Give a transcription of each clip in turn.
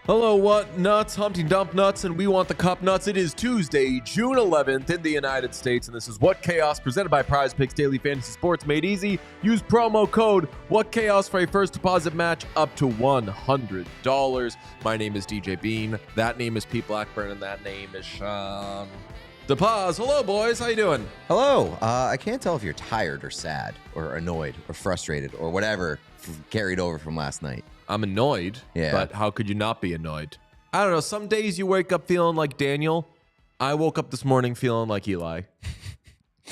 Hello, what nuts? Humpty Dump Nuts, and we want the cup nuts. It is Tuesday, June 11th in the United States, and this is What Chaos, presented by Prize Picks Daily Fantasy Sports, made easy. Use promo code What Chaos for a first deposit match up to $100. My name is DJ Bean. That name is Pete Blackburn, and that name is Sean DePaz. Hello, boys. How you doing? Hello. I can't tell if you're tired or sad or annoyed or frustrated or whatever carried over from last night. I'm annoyed, but how could you not be annoyed? I don't know. Some days you wake up feeling like Daniel. I woke up this morning feeling like Eli.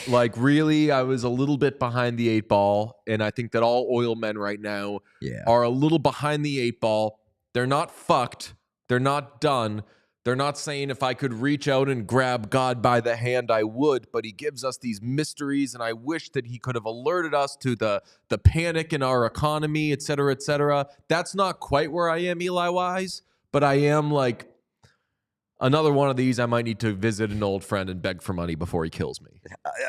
Like, really, I was a little bit behind the eight ball, and I think that all oil men right now are a little behind the eight ball. They're not fucked. They're not done. They're not saying if I could reach out and grab God by the hand, I would, but he gives us these mysteries, and I wish that he could have alerted us to the panic in our economy, et cetera, et cetera. That's not quite where I am Eli-wise, but I am like another one of these. I might need to visit an old friend and beg for money before he kills me.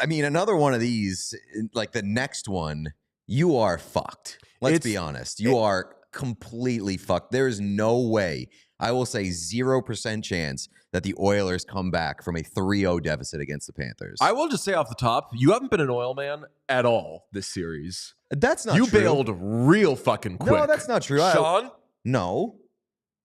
I mean, another one of these, like the next one, you are fucked. Let's be honest. You are completely fucked. There is no way. I will say 0% chance that the Oilers come back from a 3-0 deficit against the Panthers. I will just say off the top, you haven't been an oil man at all this series. That's not true. You bailed real fucking quick. No, that's not true. Sean? No.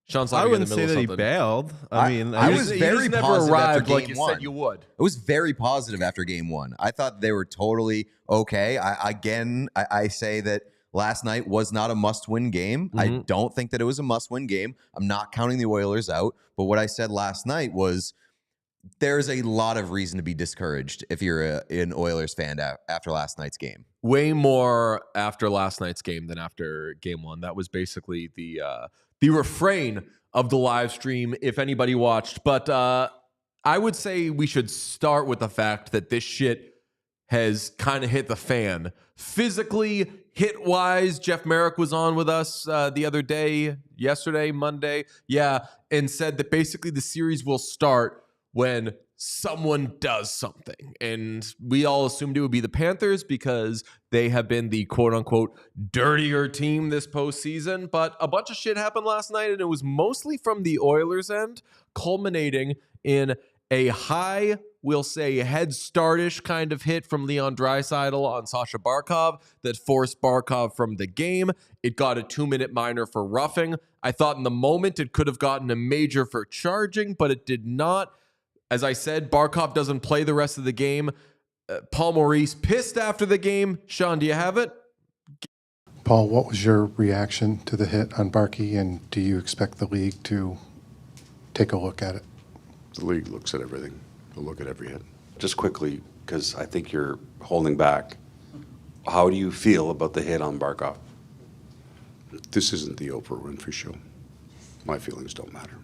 Sean's I wouldn't say that he bailed. I was very positive after game like you one. said you would. It was very positive after game one. I thought they were totally okay. I say that last night was not a must-win game. Mm-hmm. I don't think that it was a must-win game. I'm not counting the Oilers out. But what I said last night was there's a lot of reason to be discouraged if you're an Oilers fan after last night's game. Way more after last night's game than after game one. That was basically the refrain of the live stream, if anybody watched. But I would say we should start with the fact that this shit has kind of hit the fan. Physically, hit-wise, Jeff Merrick was on with us the other day, yesterday, Monday, and said that basically the series will start when someone does something. And we all assumed it would be the Panthers because they have been the quote-unquote dirtier team this postseason. But a bunch of shit happened last night, and it was mostly from the Oilers' end, culminating in a high, we'll say, head start-ish kind of hit from Leon Draisaitl on Sasha Barkov that forced Barkov from the game. It got a 2-minute minor for roughing. I thought in the moment it could have gotten a major for charging, but it did not. As I said, Barkov doesn't play the rest of the game. Paul Maurice pissed after the game. Sean, do you have it? Paul, what was your reaction to the hit on Barkey, and do you expect the league to take a look at it? The league looks at everything. They'll look at every hit. Just quickly, because I think you're holding back, how do you feel about the hit on Barkov? This isn't the Oprah Winfrey Show. My feelings don't matter.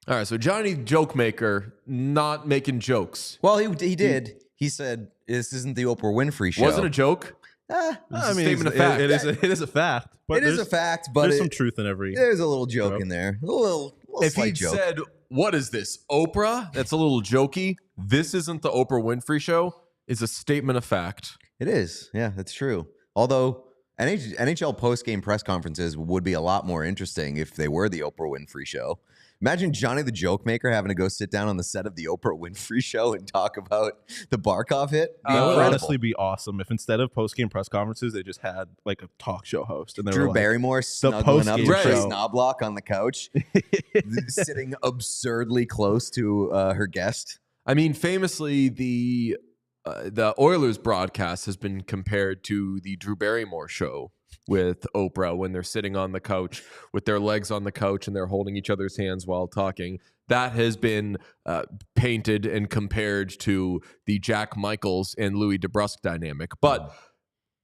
All right, so Johnny Joke Maker not making jokes. Well, he did. He said, this isn't the Oprah Winfrey Show. Wasn't a joke? I mean, statement of fact. It is a fact. But it is a fact, but there's some truth in every. There's a little joke in there. A little if slight he joke. said, what is this, Oprah? That's a little jokey. This isn't the Oprah Winfrey Show is a statement of fact. It is. Yeah, that's true. Although NHL post-game press conferences would be a lot more interesting if they were the Oprah Winfrey Show. Imagine Johnny the Joke Maker having to go sit down on the set of the Oprah Winfrey Show and talk about the Barkov hit. That would honestly be awesome if instead of post-game press conferences, they just had like a talk show host. And Drew Barrymore snuggling up to Chris Knobloch on the couch, sitting absurdly close to her guest. I mean, famously, the Oilers broadcast has been compared to the Drew Barrymore show with Oprah when they're sitting on the couch with their legs on the couch and they're holding each other's hands while talking. That has been painted and compared to the Jack Michaels and Louis DeBrusque dynamic. But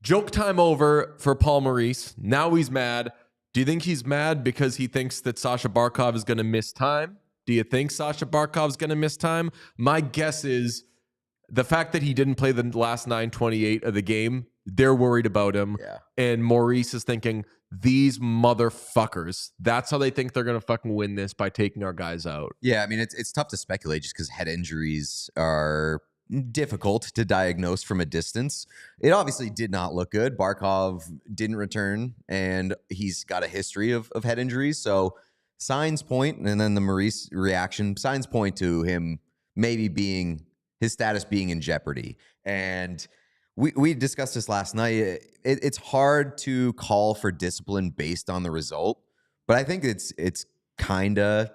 joke time over for Paul Maurice. Now he's mad. Do you think he's mad because he thinks that Sasha Barkov is going to miss time? Do you think Sasha Barkov is going to miss time? My guess is the fact that he didn't play the last 9:28 of the game, they're worried about him. Yeah. And Maurice is thinking, these motherfuckers, that's how they think they're going to fucking win this, by taking our guys out. Yeah, I mean, it's tough to speculate just because head injuries are difficult to diagnose from a distance. It obviously did not look good. Barkov didn't return, and he's got a history of head injuries. So signs point, and then the Maurice reaction, signs point to him maybe being, his status being in jeopardy. And we discussed this last night. It's hard to call for discipline based on the result, but I think it's kind of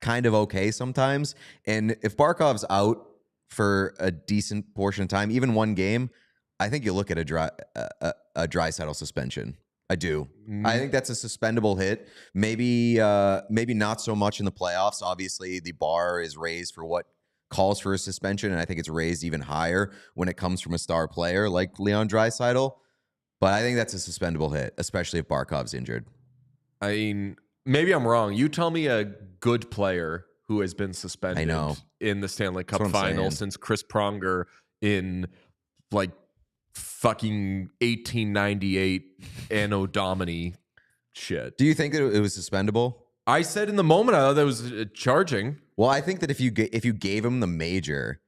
okay sometimes. And if Barkov's out for a decent portion of time, even one game, I think you look at a Draisaitl suspension. I do. I think that's a suspendable hit. Maybe not so much in the playoffs. Obviously, the bar is raised for what calls for a suspension, and I think it's raised even higher when it comes from a star player like Leon Draisaitl. But I think that's a suspendable hit, especially if Barkov's injured. I mean, maybe I'm wrong. You tell me a good player who has been suspended in the Stanley Cup Final since Chris Pronger in like fucking 1898 Anno Domini shit. Do you think that it was suspendable? I said in the moment I thought that was charging. Well, I think that if you gave him the major,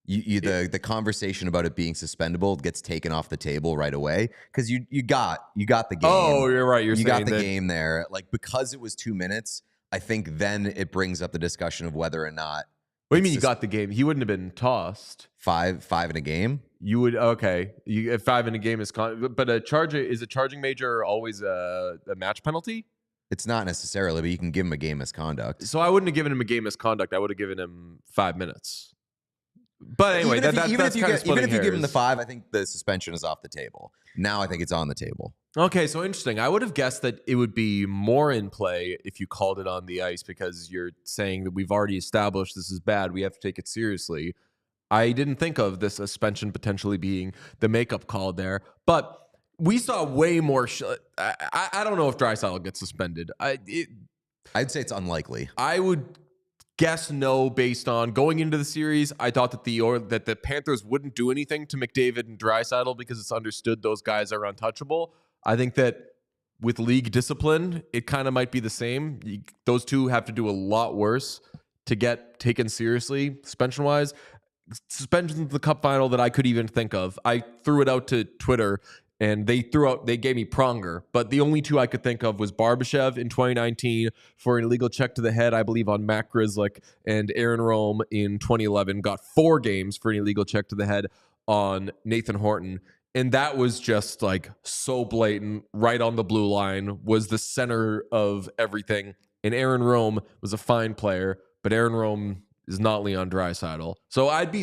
the conversation about it being suspendable gets taken off the table right away, because you got the game. Oh, you're right. You got the game there, like, because it was 2 minutes. I think then it brings up the discussion of whether or not. What do you mean you got the game? He wouldn't have been tossed. Five in a game. You would, okay. If 5 in a game is but a charging major always a match penalty? It's not necessarily, but you can give him a game misconduct. So I wouldn't have given him a game misconduct. I would have given him 5 minutes. But anyway, even if you give him the 5, I think the suspension is off the table. Now I think it's on the table. Okay, so interesting. I would have guessed that it would be more in play if you called it on the ice, because you're saying that we've already established this is bad. We have to take it seriously. I didn't think of the suspension potentially being the makeup call there, but we saw way more. I don't know if Draisaitl gets suspended. I'd say it's unlikely. I would guess no, based on going into the series. I thought that the Panthers wouldn't do anything to McDavid and Draisaitl because it's understood those guys are untouchable. I think that with league discipline, it kind of might be the same. Those two have to do a lot worse to get taken seriously, suspension-wise. Suspensions in the Cup Final that I could even think of, I threw it out to Twitter, and they gave me Pronger, but the only two I could think of was Barbashev in 2019 for an illegal check to the head, I believe, on Matt Grzelcyk, and Aaron Rome in 2011 got 4 games for an illegal check to the head on Nathan Horton. And that was just like so blatant, right on the blue line, was the center of everything. And Aaron Rome was a fine player, but Aaron Rome is not Leon Draisaitl. So I'd be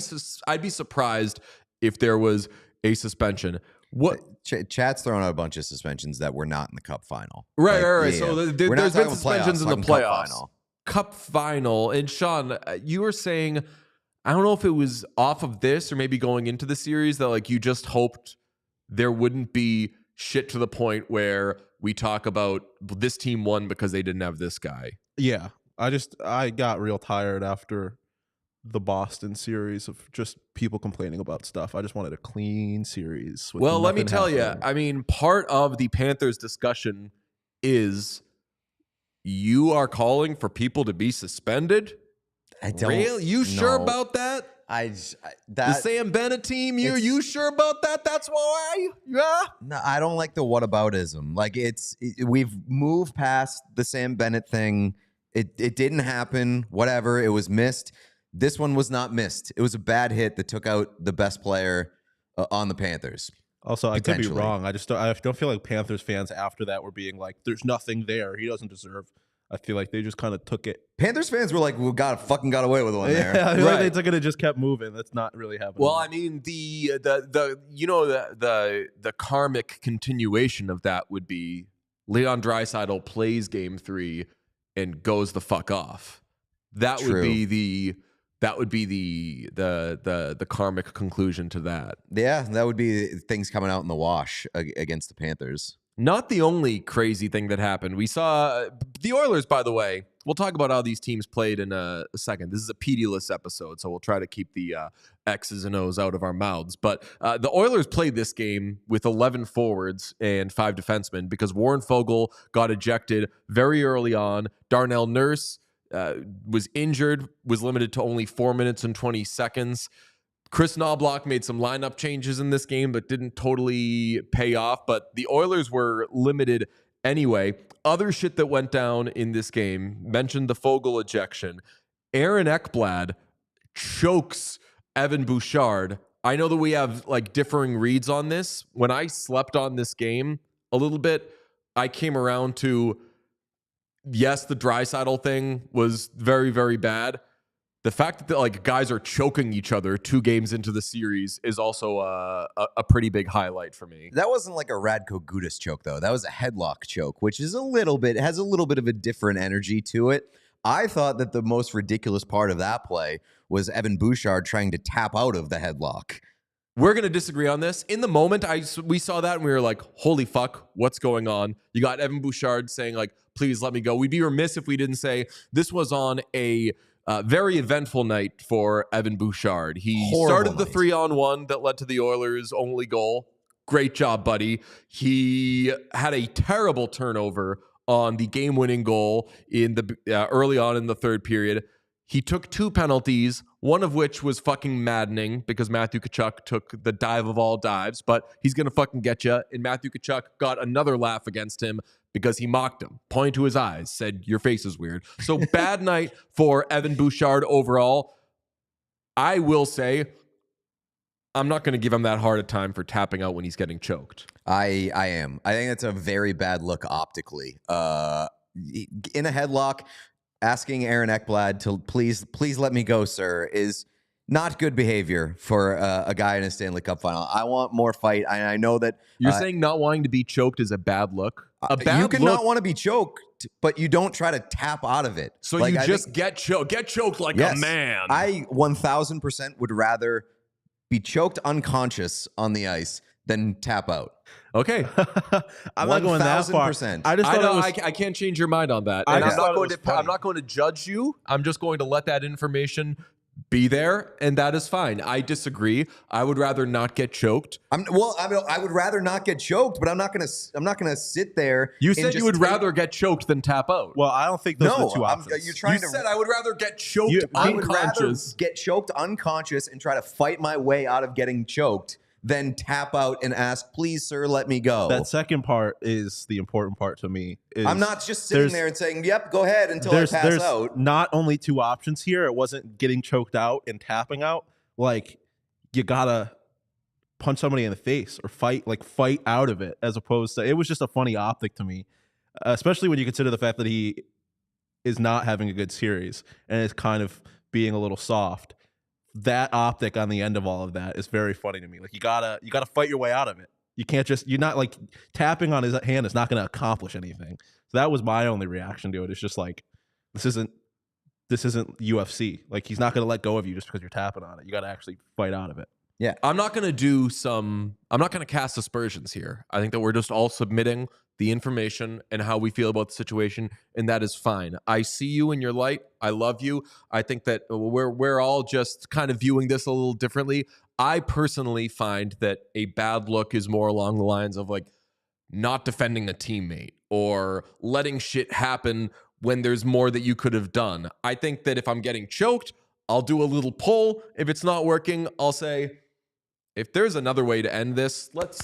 surprised if there was a suspension. What Chat's throwing out a bunch of suspensions that were not in the Cup Final. Right. Yeah, so there's there's been suspensions in the playoffs. Cup Final. And Sean, you were saying, I don't know if it was off of this or maybe going into the series, that like you just hoped there wouldn't be shit to the point where we talk about this team won because they didn't have this guy. Yeah. I got real tired after the Boston series of just people complaining about stuff. I just wanted a clean series. Well, let me tell you, I mean, part of the Panthers discussion is you are calling for people to be suspended. I don't. Real? You sure about that? The Sam Bennett team, you sure about that? That's why? Yeah. No, I don't like the whataboutism. Like we've moved past the Sam Bennett thing. It didn't happen. Whatever. It was missed. This one was not missed. It was a bad hit that took out the best player on the Panthers. Also, I could be wrong. I don't feel like Panthers fans after that were being like, "There's nothing there. He doesn't deserve." I feel like they just kind of took it. Panthers fans were like, "We got away with one there." Yeah, I feel Right. like they took it and just kept moving. That's not really happening. Well, I mean, the karmic continuation of that would be Leon Draisaitl plays Game 3 and goes the fuck off. That True. would be the karmic conclusion to that. Yeah, that would be things coming out in the wash against the Panthers. Not the only crazy thing that happened. We saw the Oilers, by the way. We'll talk about how these teams played in a second. This is a PD-less episode, so we'll try to keep the X's and O's out of our mouths. But the Oilers played this game with 11 forwards and 5 defensemen because Warren Foegele got ejected very early on. Darnell Nurse was injured, was limited to only 4 minutes and 20 seconds. Chris Knobloch made some lineup changes in this game, but didn't totally pay off. But the Oilers were limited anyway. Other shit that went down in this game, mentioned the Foegele ejection. Aaron Ekblad chokes Evan Bouchard. I know that we have like differing reads on this. When I slept on this game a little bit, I came around to, yes, the Draisaitl thing was very, very bad. The fact that like guys are choking each other 2 games into the series is also a pretty big highlight for me. That wasn't like a Radko Gudas choke, though. That was a headlock choke, which is has a little bit of a different energy to it. I thought that the most ridiculous part of that play was Evan Bouchard trying to tap out of the headlock. We're going to disagree on this. In the moment, we saw that and we were like, holy fuck, what's going on? You got Evan Bouchard saying like, please let me go. We'd be remiss if we didn't say this was on a very eventful night for Evan Bouchard. He started the 3-on-1 that led to the Oilers' only goal. Great job, buddy. He had a terrible turnover on the game-winning goal in the early on in the third period. He took 2 penalties, one of which was fucking maddening because Matthew Tkachuk took the dive of all dives, but he's going to fucking get you. And Matthew Tkachuk got another laugh against him because he mocked him, pointed to his eyes, said, your face is weird. So bad night for Evan Bouchard overall. I will say, I'm not going to give him that hard a time for tapping out when he's getting choked. I am. I think that's a very bad look optically. In a headlock, asking Aaron Ekblad to please let me go, sir, is not good behavior for a guy in a Stanley Cup final. I want more fight. I know that you're saying not wanting to be choked is a bad look. You can not want to be choked, but you don't try to tap out of it. So like, you just get choked like a man. I 1000% would rather be choked unconscious on the ice than tap out. Okay. I'm not going that far. 1000%. I can't change your mind on that. And I'm not going to judge you. I'm just going to let that information be there, and that is fine. I disagree. I would rather not get choked. I would rather not get choked, but I'm not gonna sit there. You said you would rather get choked than tap out. Well, I don't think those are the two options. You said I would rather get choked unconscious. I would rather get choked unconscious and try to fight my way out of getting choked than tap out and ask, please, sir, let me go. That second part is the important part to me. I'm not just sitting there and saying, yep, go ahead until I pass out. Not only 2 options here. It wasn't getting choked out and tapping out. Like, you gotta punch somebody in the face or fight out of it, as opposed to, it was just a funny optic to me, especially when you consider the fact that he is not having a good series and is kind of being a little soft. That optic on the end of all of that is very funny to me. Like, you gotta fight your way out of it. You can't you're not like tapping on his hand is not going to accomplish anything. So that was my only reaction to it. It's just like, this isn't UFC. Like, he's not going to let go of you just because you're tapping on it. You got to actually fight out of it. Yeah. I'm not going to cast aspersions here. I think that we're just all submitting the information and how we feel about the situation, and that is fine. I see you in your light. I love you. I think that we're all just kind of viewing this a little differently. I personally find that a bad look is more along the lines of like not defending a teammate or letting shit happen when there's more that you could have done. I think that if I'm getting choked, I'll do a little pull. If it's not working, I'll say, if there's another way to end this, let's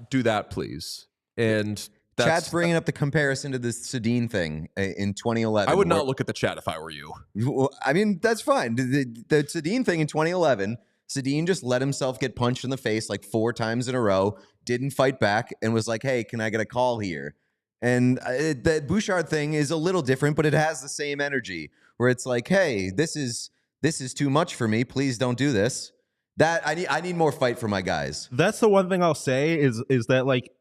do that, please. And Chad's bringing up the comparison to the Sedin thing in 2011. I would not look at the chat if I were you. Well, I mean, that's fine. The Sedin thing in 2011, Sedin just let himself get punched in the face like 4 times in a row, didn't fight back, and was like, hey, can I get a call here? And the Bouchard thing is a little different, but it has the same energy where it's like, hey, this is too much for me. Please don't do this. That I need more fight for my guys. That's the one thing I'll say is that like,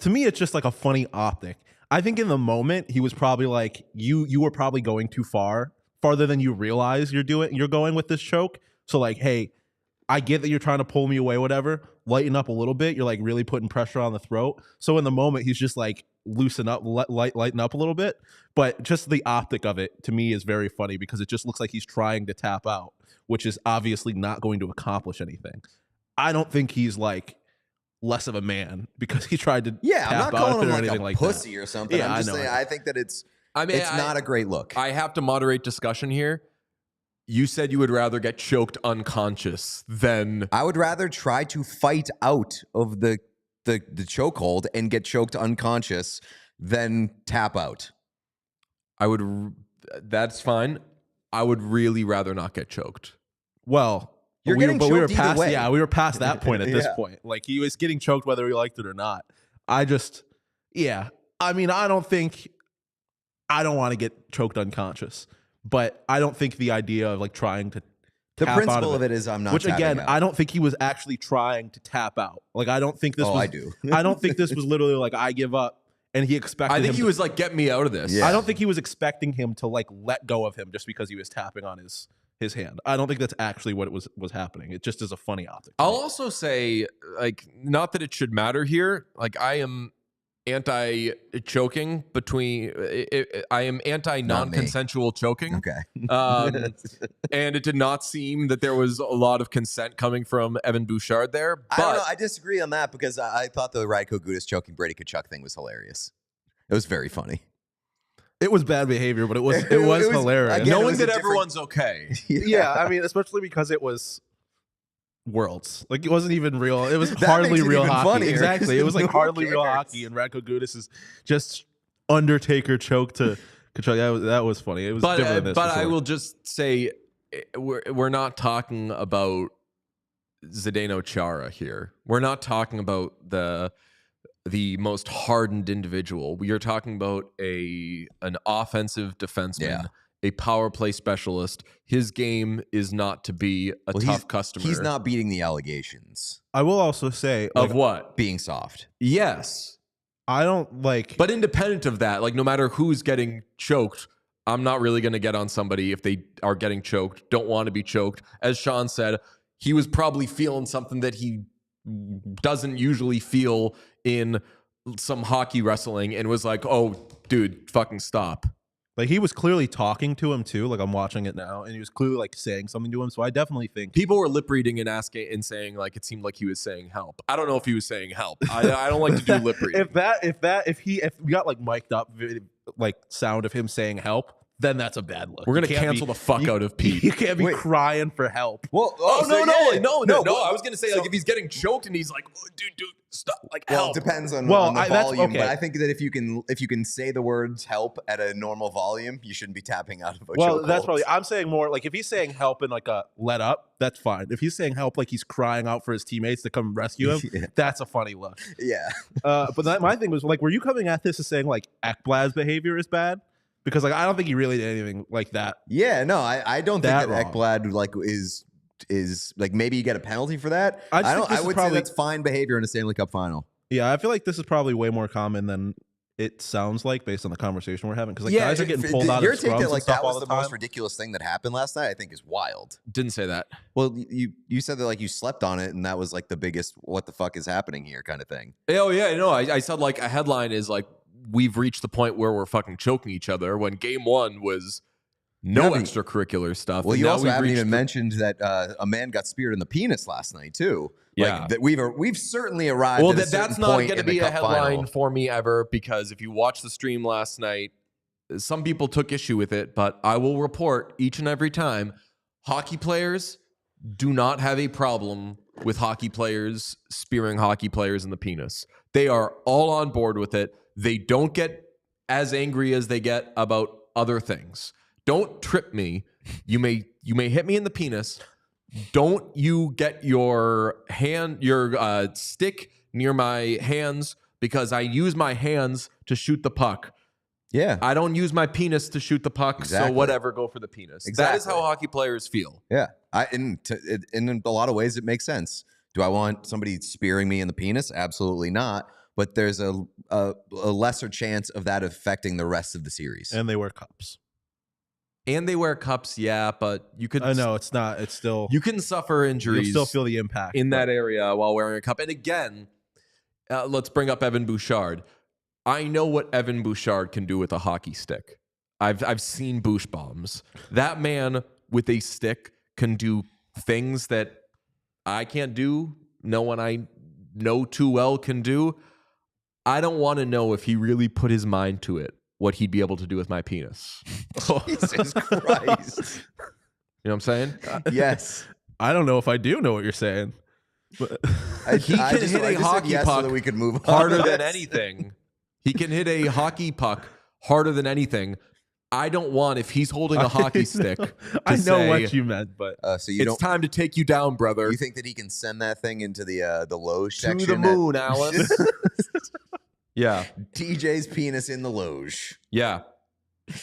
to me, it's just like a funny optic. I think in the moment he was probably like, you were probably going too farther than you realize you're going with this choke. So like, hey, I get that you're trying to pull me away, whatever. Lighten up a little bit. You're like really putting pressure on the throat. So in the moment, he's just like loosen up, lighten up a little bit. But just the optic of it to me is very funny because it just looks like he's trying to tap out, which is obviously not going to accomplish anything. I don't think he's like less of a man because he tried to I'm not calling him or like anything a like pussy that. or something. Yeah, I'm just I know. saying I think that it's It's not a great look. I have to moderate discussion here. You said you would rather get choked unconscious than I would rather try to fight out of the chokehold and get choked unconscious than tap out. That's fine. I would really rather not get choked. Well, You're getting we were choked either past way. we were past that point at this Yeah. point. Like he was getting choked whether he liked it or not. I mean, I don't want to get choked unconscious, but I don't think the idea of like trying to The tap out principle of it is I'm not. which again, tapping out. I don't think he was actually trying to tap out. Like I don't think this was I do. I don't think this was literally like I give up and he expected I think him he to- was like, get me out of this. Yeah. I don't think he was expecting him to like let go of him just because he was tapping on his hand. I don't think that's actually what was happening. It just is a funny optic. I'll also say, like, not that it should matter here. Like, I am anti-choking I am anti-non-consensual choking. Okay. And it did not seem that there was a lot of consent coming from Evan Bouchard there. But I don't know. I disagree on that because I thought the Radko Gudas choking Brady Tkachuk thing was hilarious. It was very funny. It was bad behavior, but it was It was- hilarious. again, it knowing was a that different- everyone's okay. Yeah, I mean, especially because it was Worlds. Like it wasn't even real. It was That hardly makes it real even hockey. funnier. Exactly. It was like Who hardly real cares? hockey, and Radko Gudas is just Undertaker choke to Kachuk. That was funny. It was different than this. But for I sure. will just say we're not talking about Zdeno Chara here. We're not talking about the most hardened individual. We are talking about an offensive defenseman, Yeah. a power play specialist. His game is not to be a tough customer. He's not beating the allegations I will also say of like, what? being soft. Yes. I don't like. But independent of that, like no matter who's getting choked, I'm not really going to get on somebody if they are getting choked, don't want to be choked. As Sean said, he was probably feeling something that he doesn't usually feel in some hockey wrestling and was like, oh, dude, fucking stop. Like he was clearly talking to him too. Like I'm watching it now, and he was clearly like saying something to him. So I definitely think People were lip reading and asking and saying like it seemed like he was saying help. I don't know if he was saying help. I don't like to do lip reading. if we got like mic'd up like sound of him saying help, then that's a bad look. We're gonna You can't cancel the fuck out of Pete. You can't be Wait. crying for help. Well, No. I was gonna say like if he's getting choked and he's like, oh, dude, stop, like Well, help. it depends on, Well, on the that's volume, okay. but I think that if you can say the words help at a normal volume, you shouldn't be tapping out of a Well, chokehold. that's probably. I'm saying more like if he's saying help in like a let up, that's fine. If he's saying help like he's crying out for his teammates to come rescue him, Yeah. that's a funny look. Yeah. But my thing was like, were you coming at this as saying like Ekblad's behavior is bad? Because like I don't think he really did anything like that. Yeah, no, I don't That think that wrong. Ekblad like is like maybe you get a penalty for that. I just think this I is would probably- say that's fine behavior in a Stanley Cup final. Yeah, I feel like this is probably way more common than it sounds like based on the conversation we're having. Because like Yeah, guys are getting pulled out your of take scrums that and like stuff that all was the the most time. ridiculous thing that happened last night, I think is wild. Didn't say that. Well, you said that like you slept on it and that was like the biggest what the fuck is happening here kind of thing. Oh yeah, no. I said like a headline is like we've reached the point where we're fucking choking each other when game one was no haven't- extracurricular stuff. Well, and you now also we've haven't reached even the- mentioned that a man got speared in the penis last night too. Yeah. Like, that we've certainly arrived. Well, at a that's certain not point going to in the be a Cup headline final. for me ever because if you watch the stream last night, some people took issue with it, but I will report each and every time hockey players do not have a problem with hockey players spearing hockey players in the penis. They are all on board with it. They don't get as angry as they get about other things. Don't trip me. You may hit me in the penis. Don't you get your stick near my hands because I use my hands to shoot the puck. Yeah. I don't use my penis to shoot the puck, Exactly. so whatever, go for the penis. That is how hockey players feel. Yeah. In a lot of ways, it makes sense. Do I want somebody spearing me in the penis? Absolutely not. But there's a lesser chance of that affecting the rest of the series. And they wear cups. And they wear cups, yeah, but you could. I know it's not. It's still. You can suffer injuries. You still feel the impact in that area while wearing a cup. And again, let's bring up Evan Bouchard. I know what Evan Bouchard can do with a hockey stick. I've seen Bouch bombs. That man with a stick can do things that I can't do. No one I know too well can do. I don't want to know if he really put his mind to it, what he'd be able to do with my penis. Jesus Christ. You know what I'm saying? Yes. I don't know if I do know what you're saying. But He can hit a hockey puck so that we could move on. harder than anything. He can hit a hockey puck harder than anything. I don't want, if he's holding a hockey stick, I know say, what you meant, but So you it's don't. time to take you down, brother. You think that he can send that thing into the loge To section? the moon, Alan. Yeah. TJ's penis in the loge. Yeah.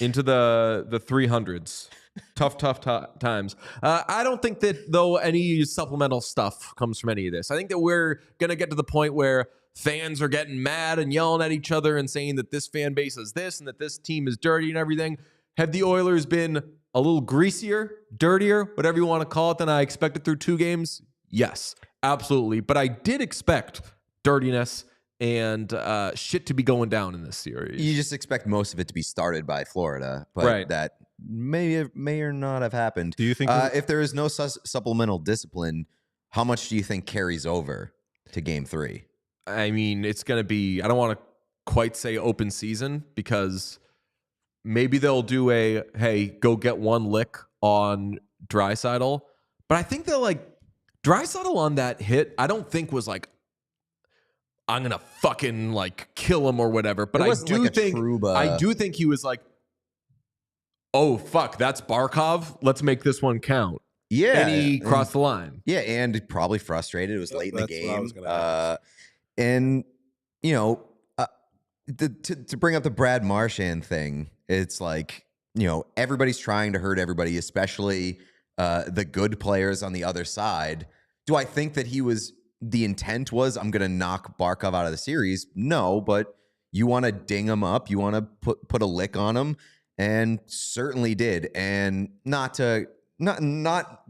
Into the 300s. Tough times. I don't think that, though, any supplemental stuff comes from any of this. I think that we're going to get to the point where fans are getting mad and yelling at each other and saying that this fan base is this and that this team is dirty and everything. Have the Oilers been a little greasier, dirtier, whatever you want to call it, than I expected through 2 games? Yes, absolutely. But I did expect dirtiness and shit to be going down in this series. You just expect most of it to be started by Florida, but Right. that may or not have happened. do you think? If there is no supplemental discipline, how much do you think carries over to Game 3? I mean, it's going to be, I don't want to quite say open season, because maybe they'll do a, hey, go get one lick on Draisaitl. But I think that, like, Draisaitl on that hit, I don't think was like, I'm going to fucking, like, kill him or whatever. But It I wasn't do like a think, Trouba. I do think he was like, oh, fuck, that's Barkov. Let's make this one count. Yeah. And he crossed the line. Yeah, and probably frustrated. It was late in the That's what I game. was gonna ask. And, you know, to bring up the Brad Marchand thing, it's like, you know, everybody's trying to hurt everybody, especially the good players on the other side. Do I think that the intent was, I'm going to knock Barkov out of the series? No, but you want to ding him up. You want to put a lick on him, and certainly did. And not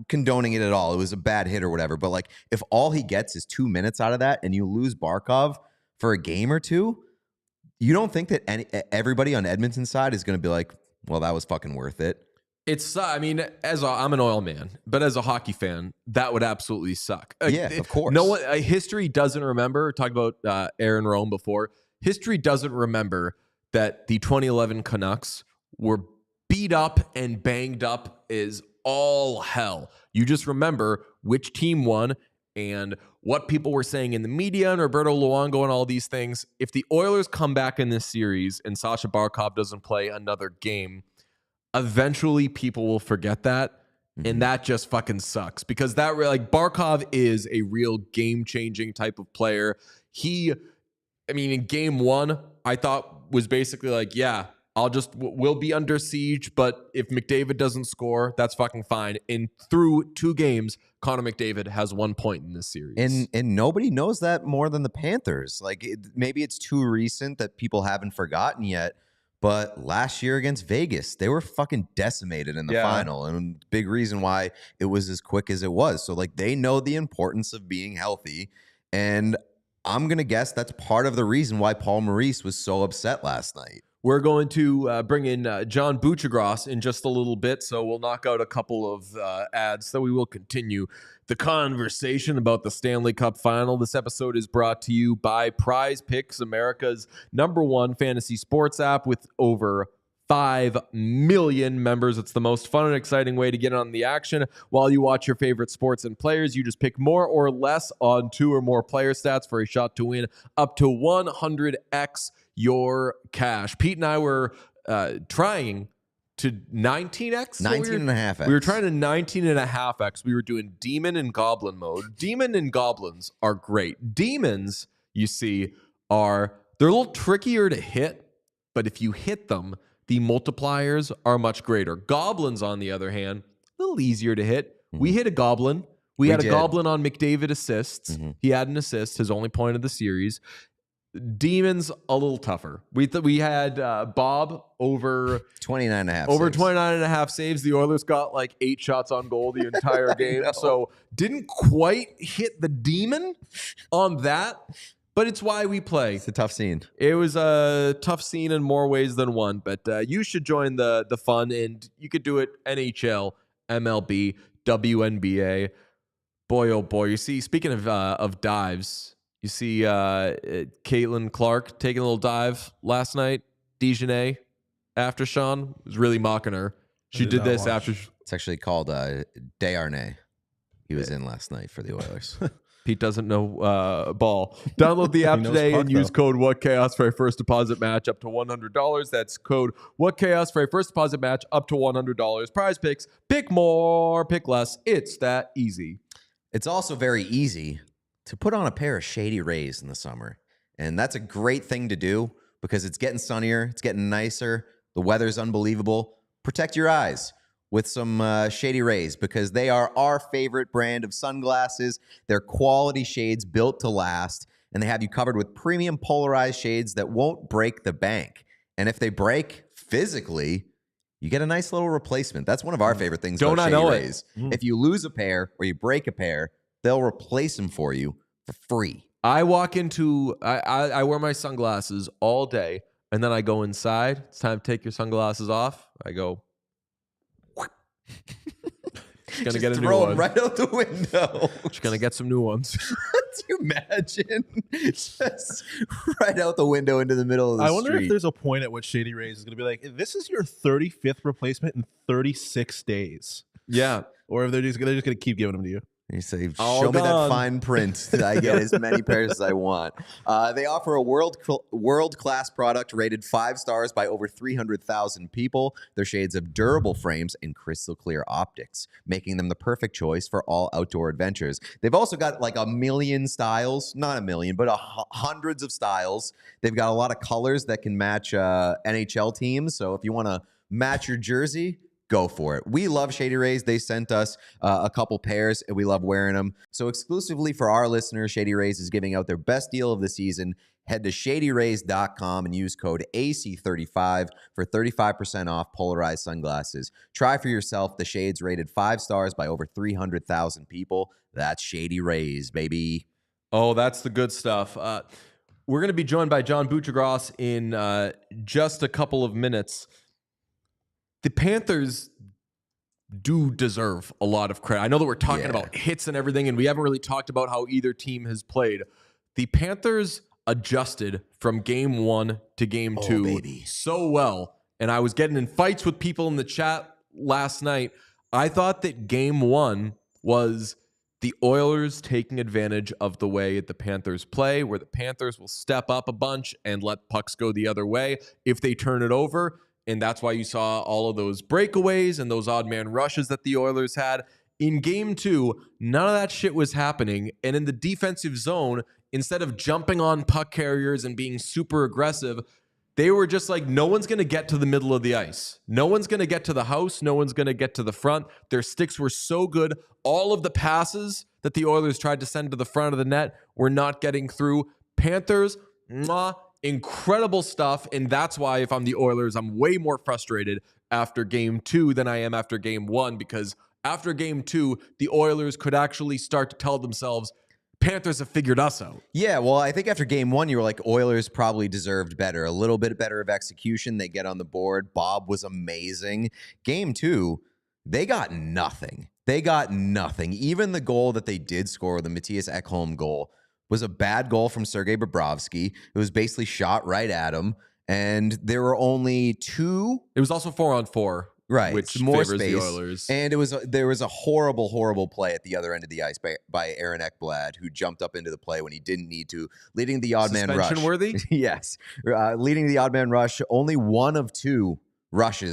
condoning it at all. It was a bad hit or whatever. But like, if all he gets is 2 minutes out of that and you lose Barkov for a game or two, you don't think that everybody on Edmonton's side is going to be like, well, that was fucking worth it? It's, I mean, I'm an Oil man, but as a hockey fan, that would absolutely suck. Yeah, of course. No one, history doesn't remember. Talked about Aaron Rome before. History doesn't remember that the 2011 Canucks were beat up and banged up as all hell. You just remember which team won and what people were saying in the media and Roberto Luongo and all these things. If the Oilers come back in this series and Sasha Barkov doesn't play another game, eventually people will forget that. And that just fucking sucks, because that, like, Barkov is a real game-changing type of player. I mean, in game 1, I thought was basically like, yeah, we'll be under siege, but if McDavid doesn't score, that's fucking fine. And through 2 games, Connor McDavid has 1 point in this series. And nobody knows that more than the Panthers. Like, maybe it's too recent that people haven't forgotten yet, but last year against Vegas, they were fucking decimated in the final, and big reason why it was as quick as it was. So, like, they know the importance of being healthy, and I'm going to guess that's part of the reason why Paul Maurice was so upset last night. We're going to bring in John Buccigross in just a little bit, so we'll knock out a couple of ads, so we will continue the conversation about the Stanley Cup Final. This episode is brought to you by Prize Picks, America's #1 fantasy sports app with over 5 million members. It's the most fun and exciting way to get on the action while you watch your favorite sports and players. You just pick more or less on 2 or more player stats for a shot to win up to 100x your cash. Pete and I were trying to 19x? 19.5x. We were trying to 19.5x. We were doing Demon and Goblin mode. Demon and Goblins are great. Demons, you see, they're a little trickier to hit, but if you hit them, the multipliers are much greater. Goblins, on the other hand, a little easier to hit. We hit a goblin. We had a did. goblin on McDavid assists. He had an assist, his only point of the series. Demons, a little tougher. We had Bob over 29 and a half. over saves. 29 and a half saves. The Oilers got like 8 shots on goal the entire game. So didn't quite hit the demon on that, but it's why we play. It's a tough scene. It was a tough scene in more ways than one, but you should join the fun, and you could do it NHL, MLB, WNBA. Boy, oh boy. You see, speaking of dives, you see Caitlin Clark taking a little dive last night. Dejanay after Sean was really mocking her. She did this after. It's actually called Desharnais. He was in last night for the Oilers. Pete doesn't know ball. Download the app today and use code WhatChaos for a first deposit match up to $100. That's code WhatChaos for a first deposit match up to $100. Prize picks. Pick more, pick less. It's that easy. It's also very easy to put on a pair of Shady Rays in the summer. And that's a great thing to do because it's getting sunnier, it's getting nicer, the weather's unbelievable. Protect your eyes with some Shady Rays because they are our favorite brand of sunglasses. They're quality shades built to last, and they have you covered with premium polarized shades that won't break the bank. And if they break physically, you get a nice little replacement. That's one of our favorite things about Shady Rays. If you lose a pair or you break a pair, they'll replace them for you for free. I walk into, I wear my sunglasses all day, and then I go inside. It's time to take your sunglasses off. I go, just gonna get a new throw one. them right out the window. Just gonna get some new ones. Can you imagine? Just right out the window into the middle of the I wonder street. if there's a point at which Shady Rays is going to be like, this is your 35th replacement in 36 days. Yeah. Or if they're just going to keep giving them to you. You say, All show me that gone. fine print that I get as many pairs as I want. They offer a world-class product rated 5 stars by over 300,000 people. Their shades have durable frames and crystal clear optics, making them the perfect choice for all outdoor adventures. They've also got like a million styles, not a million, but hundreds of styles. They've got a lot of colors that can match NHL teams. So if you want to match your jersey, go for it. We love Shady Rays. They sent us a couple pairs, and we love wearing them. So exclusively for our listeners, Shady Rays is giving out their best deal of the season. Head to shadyrays.com and use code AC35 for 35% off polarized sunglasses. Try for yourself the shades rated 5 stars by over 300,000 people. That's Shady Rays, baby. Oh, that's the good stuff. We're going to be joined by John Buccigross in just a couple of minutes. The Panthers do deserve a lot of credit. I know that we're talking about hits and everything, and we haven't really talked about how either team has played. The Panthers adjusted from game 1 to game 2 so well, and I was getting in fights with people in the chat last night. I thought that game 1 was the Oilers taking advantage of the way the Panthers play, where the Panthers will step up a bunch and let pucks go the other way if they turn it over. And that's why you saw all of those breakaways and those odd man rushes that the Oilers had. In game 2, none of that shit was happening. And in the defensive zone, instead of jumping on puck carriers and being super aggressive, they were just like, no one's going to get to the middle of the ice. No one's going to get to the house. No one's going to get to the front. Their sticks were so good. All of the passes that the Oilers tried to send to the front of the net were not getting through. Panthers, incredible stuff, and that's why if I'm the Oilers, I'm way more frustrated after game 2 than I am after game 1, because after game 2, the Oilers could actually start to tell themselves, Panthers have figured us out. Yeah, well, I think after game 1, you were like, Oilers probably deserved better. A little bit better of execution. They get on the board. Bob was amazing. Game 2, they got nothing. They got nothing. Even the goal that they did score, the Matthias Ekholm goal, was a bad goal from Sergei Bobrovsky. It was basically shot right at him, and there were only 2. It was also 4-on-4, right? Which more favors space. the Oilers. And there was a horrible play at the other end of the ice by Aaron Ekblad, who jumped up into the play when he didn't need to, leading the odd man rush. Suspension worthy? Yes, leading the odd man rush. Only one of 2 rush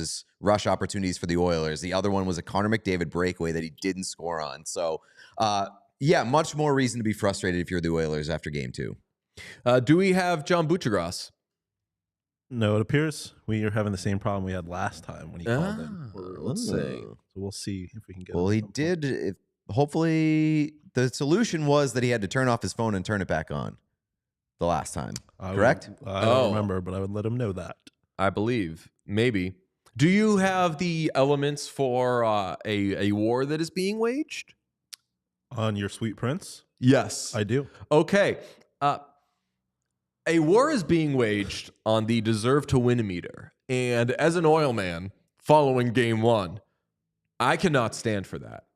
opportunities for the Oilers. The other one was a Connor McDavid breakaway that he didn't score on. So, yeah, much more reason to be frustrated if you're the Oilers after game 2. Do we have John Buccigross? No, it appears we are having the same problem we had last time when he called in. Let's see. So we'll see if we can get. Well, him he at some point. did. Hopefully, the solution was that he had to turn off his phone and turn it back on the last time. Correct? I don't remember, but I would let him know that. I believe. Maybe. Do you have the elements for a war that is being waged? On your Sweet Prince? Yes. I do. Okay. A war is being waged on the deserve to win meter. And as an oil man following game one, I cannot stand for that.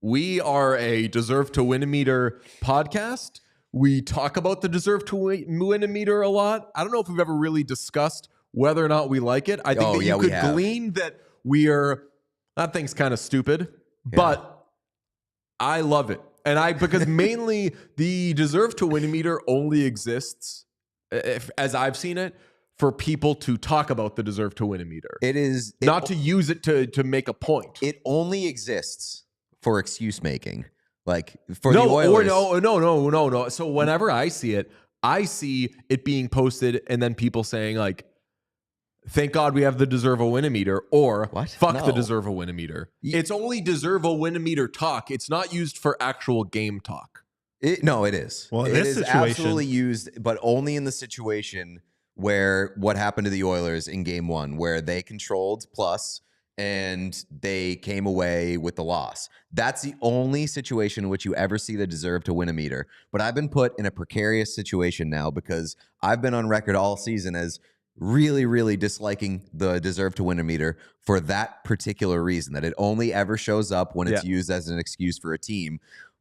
We are a deserve to win meter podcast. We talk about the deserve to win meter a lot. I don't know if we've ever really discussed whether or not we like it. I think you could glean that that thing's kind of stupid, but I love it. And because mainly the deserve to win meter only exists, as I've seen it, for people to talk about the deserve to win meter. Not to use it to make a point. It only exists for excuse making. Like for the Oilers. No. So whenever I see it being posted and then people saying like, thank God we have the deserve a win meter, or fuck the deserve a win meter. It's only deserve a win meter talk. It's not used for actual game talk. No, it is. Well, it is absolutely used, but only in the situation where what happened to the Oilers in game one, where they controlled plus and they came away with the loss. That's the only situation in which you ever see the deserve to win a meter. But I've been put in a precarious situation now because I've been on record all season as really, really disliking the deserve to win a meter for that particular reason, that it only ever shows up when it's used as an excuse for a team.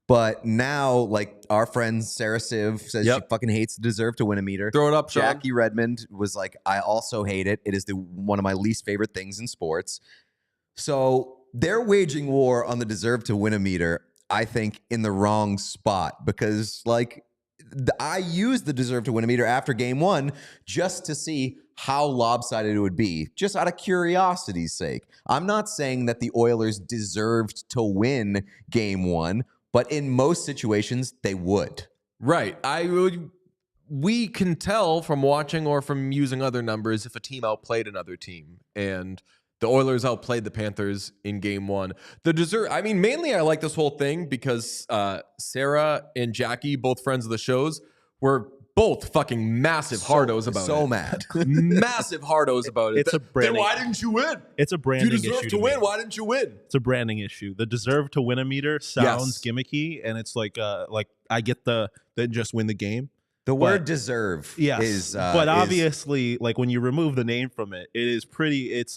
But now, like our friend Sarah Siv says she fucking hates the deserve to win a meter. Throw it up, Sean. Jackie Redmond was like, I also hate it. It is one of my least favorite things in sports. So they're waging war on the deserve to win a meter, I think, in the wrong spot, because like I used the deserve to win a meter after game one just to see how lopsided it would be, just out of curiosity's sake. I'm not saying that the Oilers deserved to win game one, but in most situations, they would. Right. We can tell from watching or from using other numbers if a team outplayed another team. And the Oilers outplayed the Panthers in game one. Mainly I like this whole thing because Sarah and Jackie, both friends of the shows, were both fucking massive hardos about it. So mad. Massive hardos about it. It's a branding. Then why didn't you win? It's a branding issue. You deserve to win. Why didn't you win? It's a branding issue. The deserve to win a meter sounds gimmicky, and it's like I get the just win the game. The word deserve is but obviously, like when you remove the name from it, it's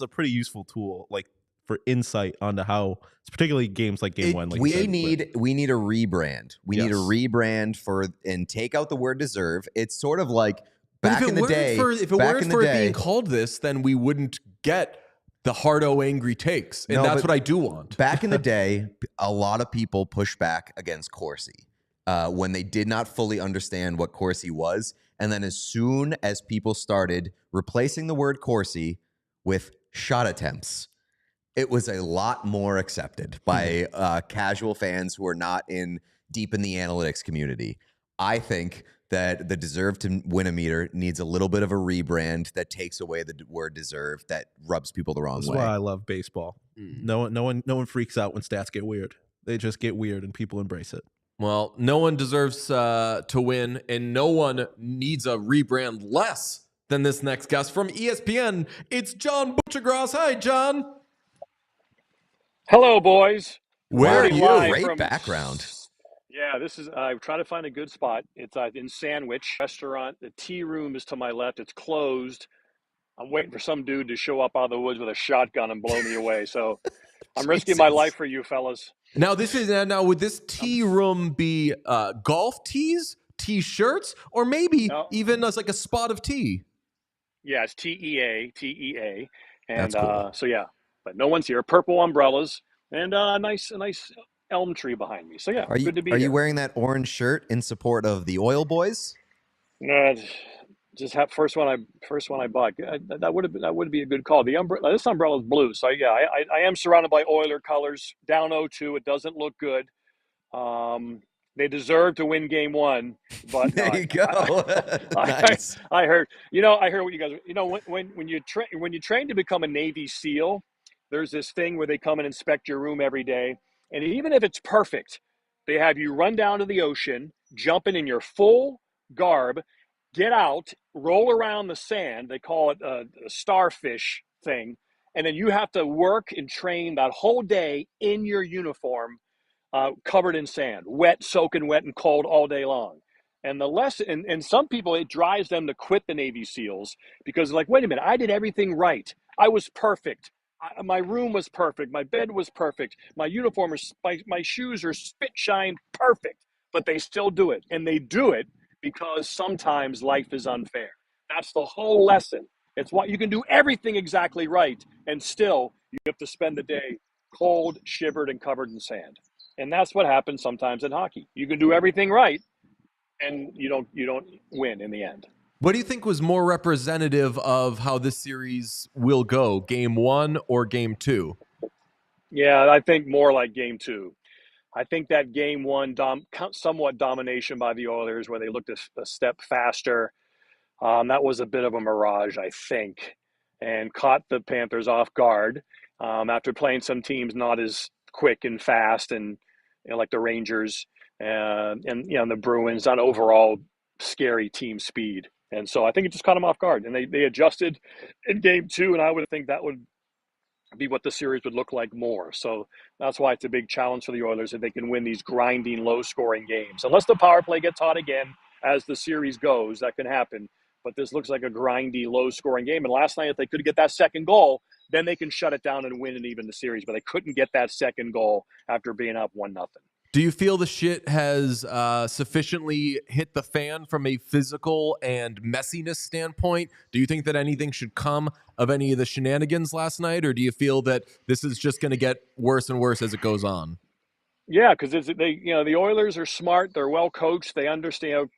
a pretty useful tool, like for insight onto how, particularly games like game one. Like we need a rebrand. We need a rebrand and take out the word deserve. It's sort of like back in the day. If it weren't for it being called this, then we wouldn't get the hardo angry takes, and that's what I do want. Back in the day, a lot of people push back against Corsi. When they did not fully understand what Corsi was. And then as soon as people started replacing the word Corsi with shot attempts, it was a lot more accepted by casual fans who are not deep in the analytics community. I think that the deserve to win a meter needs a little bit of a rebrand that takes away the word deserve, that rubs people the wrong way. That's why I love baseball. No one freaks out when stats get weird. They just get weird and people embrace it. Well, no one deserves to win, and no one needs a rebrand less than this next guest from ESPN. It's John Buccigross. Hi, John. Hello, boys. Where are you? Great background. Yeah, I'm trying to find a good spot. It's in Sandwich restaurant. The tea room is to my left. It's closed. I'm waiting for some dude to show up out of the woods with a shotgun and blow me away. So I'm risking my life for you fellas. Now, would this tea room be golf tees, T-shirts, or maybe even as like a spot of tea? Yeah, it's TEA. And that's cool. But no one's here. Purple umbrellas and a nice elm tree behind me. So yeah, good to be here. Are you wearing that orange shirt in support of the Oil Boys? No, just have first one I bought. That would be a good call. This umbrella is blue, so yeah, I am surrounded by Oiler colors. Down 0-2, it doesn't look good. The They deserve to win game one, but There you go. Nice. I heard, I heard what you guys, when you train to become a Navy SEAL, there's this thing where they come and inspect your room every day. And even if it's perfect, they have you run down to the ocean, jump in your full garb, get out, roll around the sand. They call it a starfish thing. And then you have to work and train that whole day in your uniform, covered in sand, wet, soaking wet and cold all day long. And the lesson, and some people, it drives them to quit the Navy SEALs because, like, wait a minute, I did everything right. I was perfect. My room was perfect. My bed was perfect. My uniform, my shoes are spit shine perfect. But they still do it. And they do it because sometimes life is unfair. That's the whole lesson. It's what you can do everything exactly right, and still you have to spend the day cold, shivered, and covered in sand. And that's what happens sometimes in hockey. You can do everything right, and you don't win in the end. What do you think was more representative of how this series will go, game one or game two? Yeah, I think more like game two. I think that game one, somewhat domination by the Oilers, where they looked a step faster. That was a bit of a mirage, I think, and caught the Panthers off guard after playing some teams not as quick and fast, and like the Rangers and the Bruins, on overall scary team speed. And so I think it just caught them off guard, and they adjusted in game two, and I would think that would be what the series would look like more. So that's why it's a big challenge for the Oilers, if they can win these grinding, low-scoring games. Unless the power play gets hot again as the series goes, that can happen. But this looks like a grindy, low-scoring game. And last night, if they could get that second goal, then they can shut it down and win and even the series. But they couldn't get that second goal after being up 1-0. Do you feel the shit has sufficiently hit the fan from a physical and messiness standpoint? Do you think that anything should come of any of the shenanigans last night, or do you feel that this is just going to get worse and worse as it goes on? Yeah, because the Oilers are smart. They're well coached. They understand.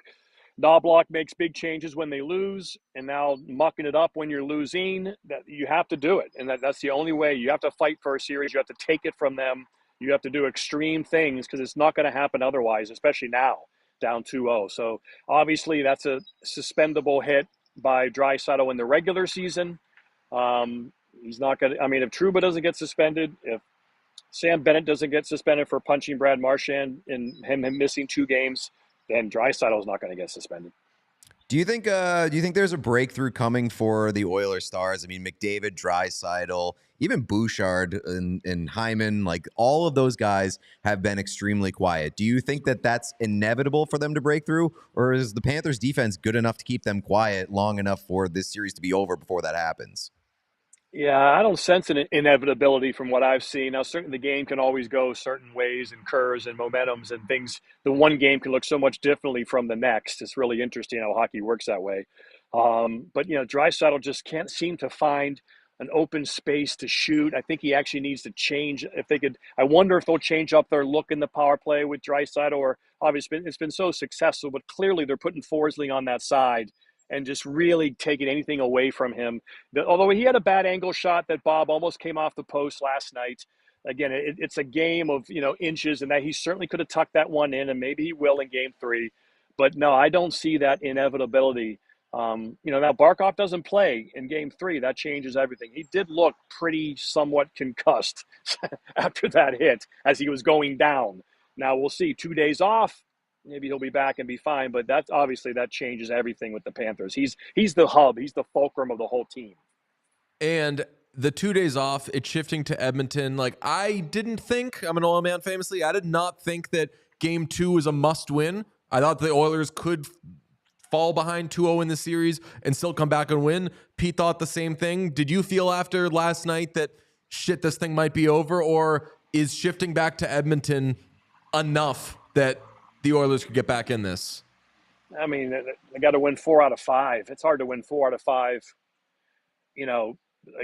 Knobloch makes big changes when they lose, and now mucking it up when you're losing, that you have to do it. And that's the only way. You have to fight for a series. You have to take it from them. You have to do extreme things because it's not going to happen otherwise, especially now, down 2-0. So obviously that's a suspendable hit by Draisaitl in the regular season. He's not going to – I mean, if Trouba doesn't get suspended, if Sam Bennett doesn't get suspended for punching Brad Marchand and him missing 2 games, then Draisaitl is not going to get suspended. Do you think there's a breakthrough coming for the Oilers stars? I mean, McDavid, Draisaitl, even Bouchard and Hyman, like all of those guys have been extremely quiet. Do you think that that's inevitable for them to break through, or is the Panthers defense good enough to keep them quiet long enough for this series to be over before that happens? Yeah, I don't sense an inevitability from what I've seen. Now, certainly the game can always go certain ways and curves and momentums and things. The one game can look so much differently from the next. It's really interesting how hockey works that way. But, Draisaitl just can't seem to find an open space to shoot. I think he actually needs to change. If they could, I wonder if they'll change up their look in the power play with Draisaitl, or obviously it's been so successful, but clearly they're putting Forsling on that side and just really taking anything away from him. Although he had a bad angle shot that Bob almost came off the post last night. Again, it's a game of inches, and that he certainly could have tucked that one in, and maybe he will in game 3. But no, I don't see that inevitability. Now Barkov doesn't play in game 3. That changes everything. He did look pretty somewhat concussed after that hit as he was going down. Now we'll see. 2 days off. Maybe he'll be back and be fine, but that changes everything with the Panthers. He's the hub. He's the fulcrum of the whole team. And the 2 days off, it's shifting to Edmonton. Like, I didn't think, I'm an Oil man famously, I did not think that game 2 was a must win. I thought the Oilers could fall behind 2-0 in the series and still come back and win. Pete thought the same thing. Did you feel after last night that, shit, this thing might be over? Or is shifting back to Edmonton enough that the Oilers could get back in this? I mean, they got to win 4 out of 5. It's hard to win 4 out of 5,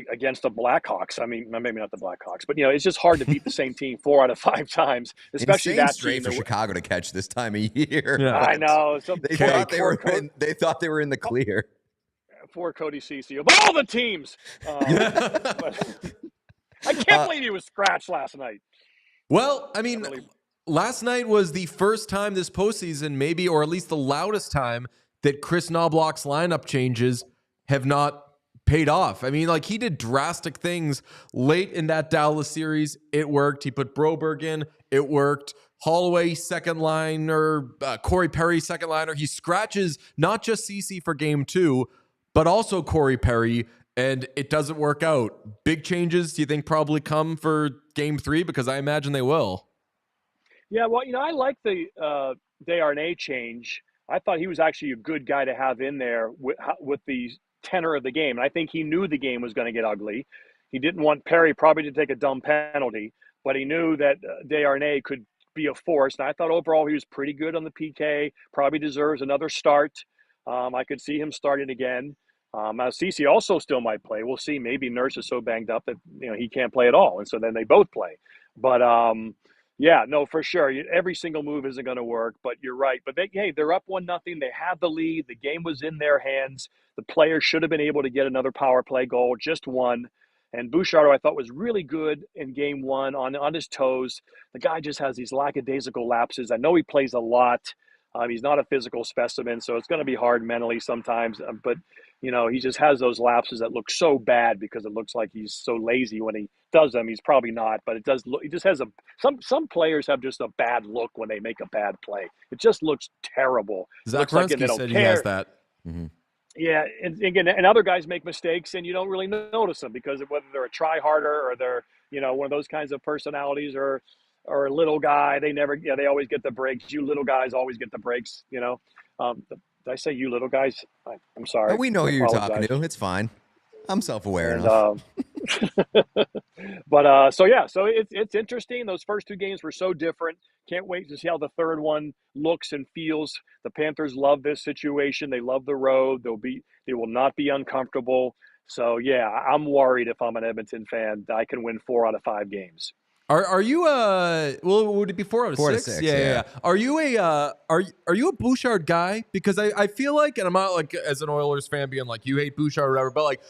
against the Blackhawks. I mean, maybe not the Blackhawks, but it's just hard to beat the same team 4 out of 5 times, especially insane that straight team for Chicago to catch this time of year. Yeah. I know. So They thought they were in the clear. For Cody Ceci of all the teams. But I can't believe he was scratched last night. Well, I mean, last night was the first time this postseason, maybe, or at least the loudest time, that Chris Knobloch's lineup changes have not paid off. I mean, like, he did drastic things late in that Dallas series. It worked. He put Broberg in. It worked. Holloway second liner, Corey Perry second liner. He scratches not just CC for game 2, but also Corey Perry, and it doesn't work out. Big changes, do you think, probably come for game 3? Because I imagine they will. Yeah, well, I like the Desharnais change. I thought he was actually a good guy to have in there with the tenor of the game. And I think he knew the game was going to get ugly. He didn't want Perry probably to take a dumb penalty, but he knew that Desharnais could be a force. And I thought overall he was pretty good on the PK, probably deserves another start. I could see him starting again. CC also still might play. We'll see. Maybe Nurse is so banged up that he can't play at all. And so then they both play. But yeah, no, for sure. Every single move isn't going to work, but you're right. But they're up 1-0. They have the lead. The game was in their hands. The players should have been able to get another power play goal, just one. And Bouchard, I thought, was really good in game 1 on his toes. The guy just has these lackadaisical lapses. I know he plays a lot. He's not a physical specimen, so it's going to be hard mentally sometimes. But, he just has those lapses that look so bad because it looks like he's so lazy when he does them. He's probably not, but it does look, he just has some players have just a bad look when they make a bad play. It just looks terrible. Zach Looks Grunski like said he has that. Mm-hmm. Yeah, and again, and other guys make mistakes, and you don't really notice them because of whether they're a try-harder or they're one of those kinds of personalities or a little guy. They always get the breaks. You little guys always get the breaks. Did I say you little guys? I'm sorry. We know who you're talking to. It's fine. I'm self-aware And, enough. So it's interesting. Those first 2 games were so different. Can't wait to see how the third one looks and feels. The Panthers love this situation. They love the road. They will not be uncomfortable. So yeah, I'm worried if I'm an Edmonton fan that I can win 4 out of 5 games. Are you would it be 4 out of 4 out of 6? 6, Yeah. Are you a Bouchard guy? Because I feel like, and I'm not like as an Oilers fan being like you hate Bouchard or whatever, but like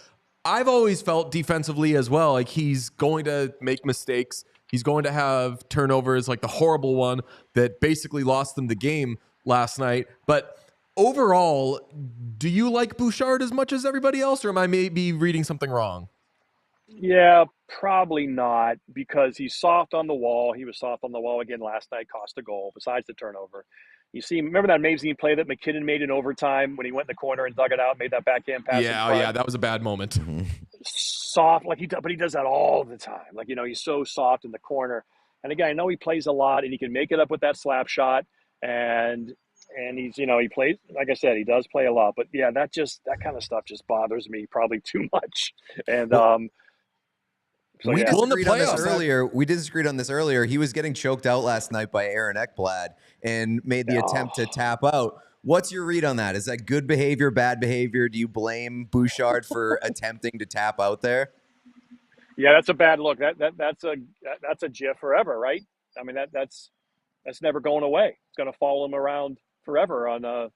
I've always felt defensively as well, like he's going to make mistakes. He's going to have turnovers, like the horrible one that basically lost them the game last night. But overall, do you like Bouchard as much as everybody else, or am I maybe reading something wrong? Yeah, probably not, because he's soft on the wall. He was soft on the wall again last night, cost a goal, besides the turnover. Remember that amazing play that McKinnon made in overtime when he went in the corner and dug it out, made that backhand pass? Yeah, that was a bad moment. Soft, but he does that all the time. Like, he's so soft in the corner. And again, I know he plays a lot, and he can make it up with that slap shot. And he's, he plays, like I said, he does play a lot. But yeah, that kind of stuff just bothers me probably too much. And we disagreed on this earlier. We disagreed on this earlier. He was getting choked out last night by Aaron Ekblad and made the attempt to tap out. What's your read on that? Is that good behavior, bad behavior? Do you blame Bouchard for attempting to tap out there? Yeah, that's a bad look. That's a GIF forever, right? I mean, that's never going away. It's going to follow him around forever.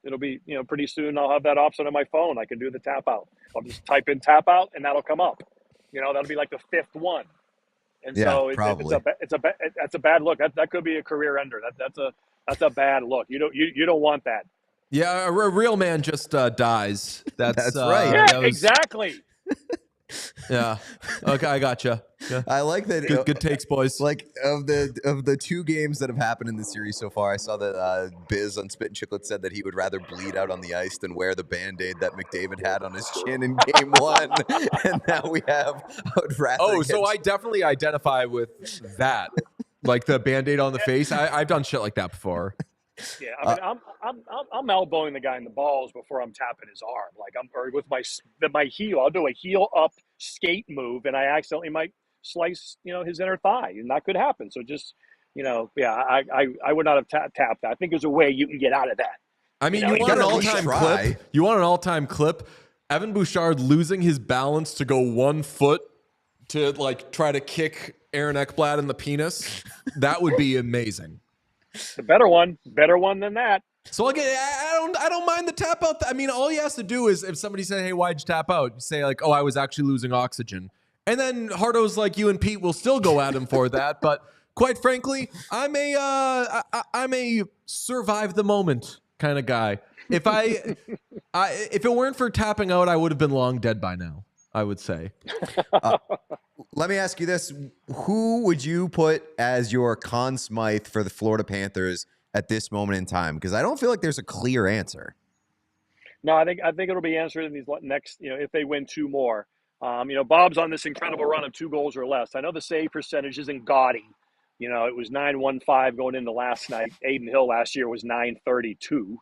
It'll be pretty soon. I'll have that option on my phone. I can do the tap out. I'll just type in tap out, and that'll come up. That'll be like the 5th one. And so that's a bad look. That could be a career ender. That's a bad look. You don't want that. Yeah, a real man just dies. That's right. Yeah, exactly. Yeah. Okay, I gotcha. Yeah. I like that. Good takes, boys. Like of the 2 games that have happened in the series so far, I saw that Biz on Spit and Chiclet said that he would rather bleed out on the ice than wear the Band-Aid that McDavid had on his chin in game 1. And now we have. So I definitely identify with that, like the Band-Aid on the face. I've done shit like that before. Yeah, I mean, I'm elbowing the guy in the balls before I'm tapping his arm. Like or with my heel, I'll do a heel up skate move, and I accidentally might slice, his inner thigh, and that could happen. So just, I would not have tapped that. I think there's a way you can get out of that. I mean, you want an all-time clip? You want an all-time clip? Evan Bouchard losing his balance to go 1 foot to like try to kick Aaron Ekblad in the penis. That would be amazing. The better one than that. So again, I don't mind the tap out. I mean, all he has to do is if somebody said, "Hey, why'd you tap out?" You say like, "Oh, I was actually losing oxygen," and then hardos like you and Pete will still go at him for that. But quite frankly, I'm a survive the moment kind of guy. If if it weren't for tapping out, I would have been long dead by now, I would say. Let me ask you this. Who would you put as your Conn Smythe for the Florida Panthers at this moment in time? Because I don't feel like there's a clear answer. No, I think it'll be answered in these next, if they win 2 more. Bob's on this incredible run of 2 goals or less. I know the save percentage isn't gaudy. It was 915 going into last night. Aiden Hill last year was 932.